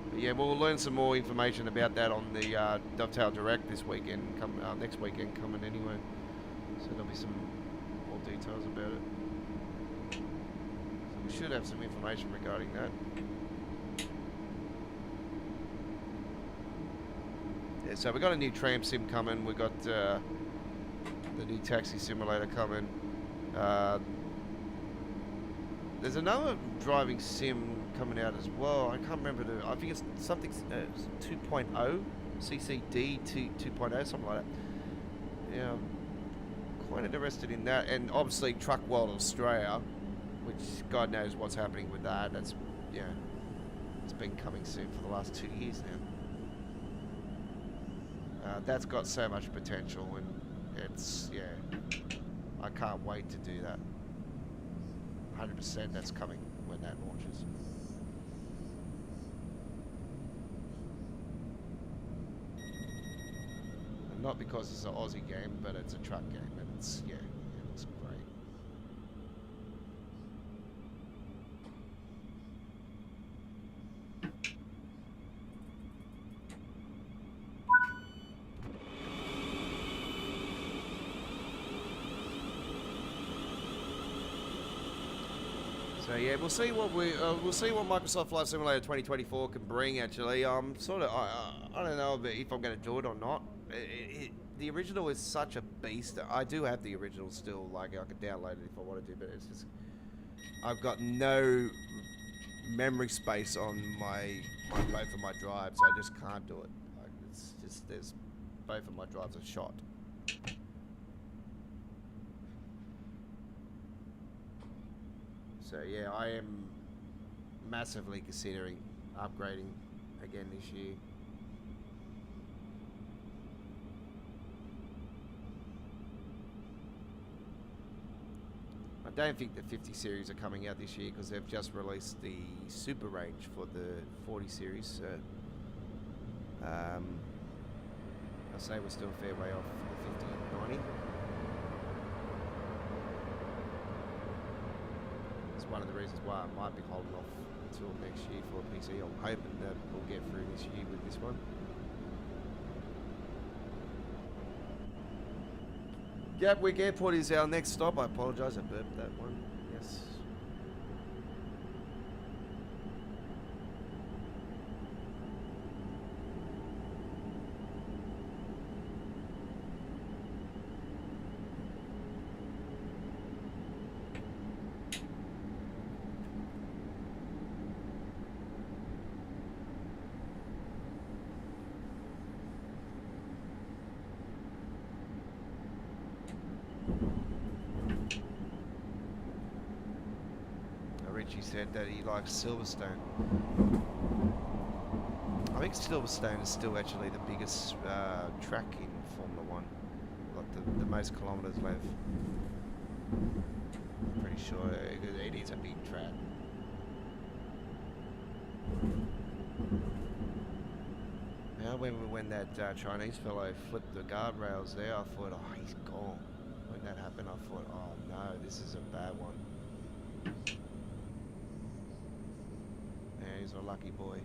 Speaker 2: But yeah, we'll learn some more information about that on the Dovetail Direct this weekend, next weekend coming anyway. So there'll be some more details about it. So we should have some information regarding that. Yeah, so we got a new tram sim coming. We got the new taxi simulator coming. There's another driving sim coming out as well. I can't remember I think it's something 2.0, CCD 2.0, something like that. Yeah, I'm quite interested in that. And obviously Truck World Australia, which God knows what's happening with that. That's, yeah, it's been coming soon for the last 2 years now. That's got so much potential, and it's, yeah, I can't wait to do that. 100% that's coming when that launches. And not because it's an Aussie game, but it's a truck game, and it's, yeah, it looks great. So yeah, we'll see what Microsoft Flight Simulator 2024 can bring. Actually, sort of, I don't know if I'm going to do it or not. The original is such a beast. I do have the original still. Like, I could download it if I wanted to, but it's just, I've got no memory space on both of my drives. I just can't do it. Like, it's just, both of my drives are shot. So yeah, I am massively considering upgrading again this year. I don't think the 50 series are coming out this year because they've just released the super range for the 40 series. So I'll say we're still a fair way off the 50 and 90. It's one of the reasons why I might be holding off until next year for a PC. I'm hoping that we'll get through this year with this one. Gatwick Airport is our next stop. I apologise, I burped that one. Yes. Richie said that he likes Silverstone. I think Silverstone is still actually the biggest track in Formula One. Like the most kilometres left. I'm pretty sure it is a big track. Now when that Chinese fellow flipped the guardrails there, I thought, oh, he's gone. When that happened, I thought, oh no, this is a bad one. He's a lucky boy.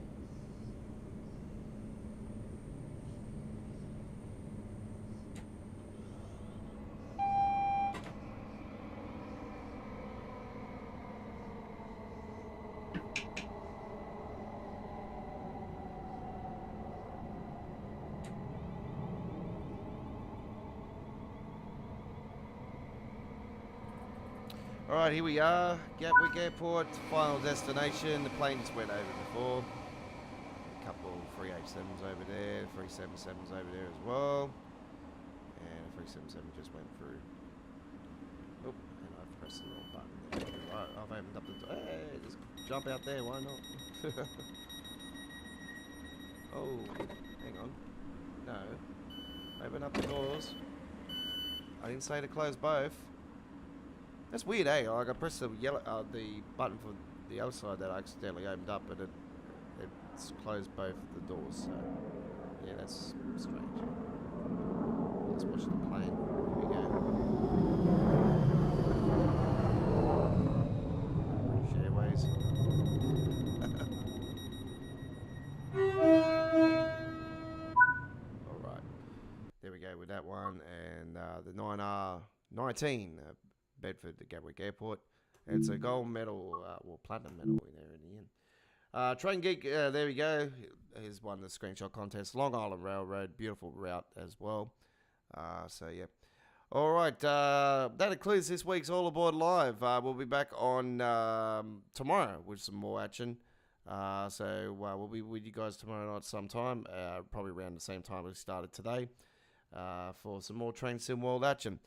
Speaker 2: Alright, here we are, Gatwick Airport, final destination. The plane just went over before. A couple 387s over there, 377s over there as well. And a 377 just went through. Oh, and I've pressed the wrong button there. Right, I've opened up the door. Hey, just jump out there, why not? Oh, hang on. No. Open up the doors. I didn't say to close both. That's weird, eh? Like I pressed the the button for the other side that I accidentally opened up, but it's closed both the doors. So yeah, that's strange. Let's watch the plane. Here we go. Shareways. All right, there we go with that one, and the 9R19. Bedford to Gatwick Airport. It's a gold medal, well, platinum medal in there in the end. Train Geek, there we go. He's won the screenshot contest. Long Island Railroad, beautiful route as well. So, yeah. All right, that concludes this week's All Aboard Live. We'll be back on tomorrow with some more action. So, we'll be with you guys tomorrow night sometime, probably around the same time we started today, for some more Train Sim World action.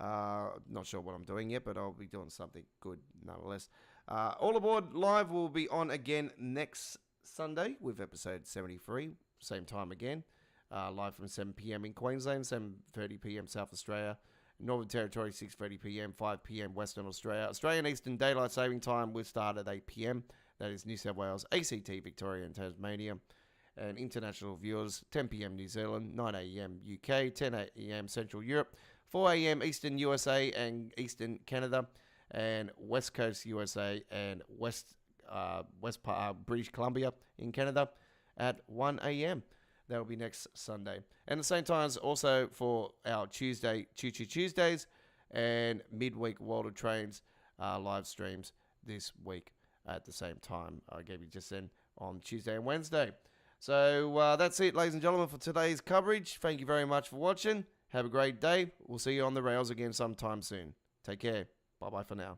Speaker 2: Not sure what I'm doing yet, but I'll be doing something good nonetheless. All Aboard Live will be on again next Sunday with episode 73, same time again. Live from 7 p.m. in Queensland, 7:30 p.m. South Australia, Northern Territory 6:30 p.m., 5 p.m. Western Australia. Australian Eastern Daylight Saving Time will start at 8 p.m. That is New South Wales, ACT, Victoria and Tasmania. And international viewers, 10 p.m. New Zealand, 9 a.m. UK, 10 a.m. Central Europe, 4 a.m. Eastern USA and Eastern Canada, and West Coast USA and West British Columbia in Canada at 1 a.m. That'll be next Sunday. And the same times also for our Tuesday, Choo Choo Tuesdays, and midweek World of Trains live streams this week at the same time. I gave you just then on Tuesday and Wednesday. So that's it, ladies and gentlemen, for today's coverage. Thank you very much for watching. Have a great day. We'll see you on the rails again sometime soon. Take care. Bye-bye for now.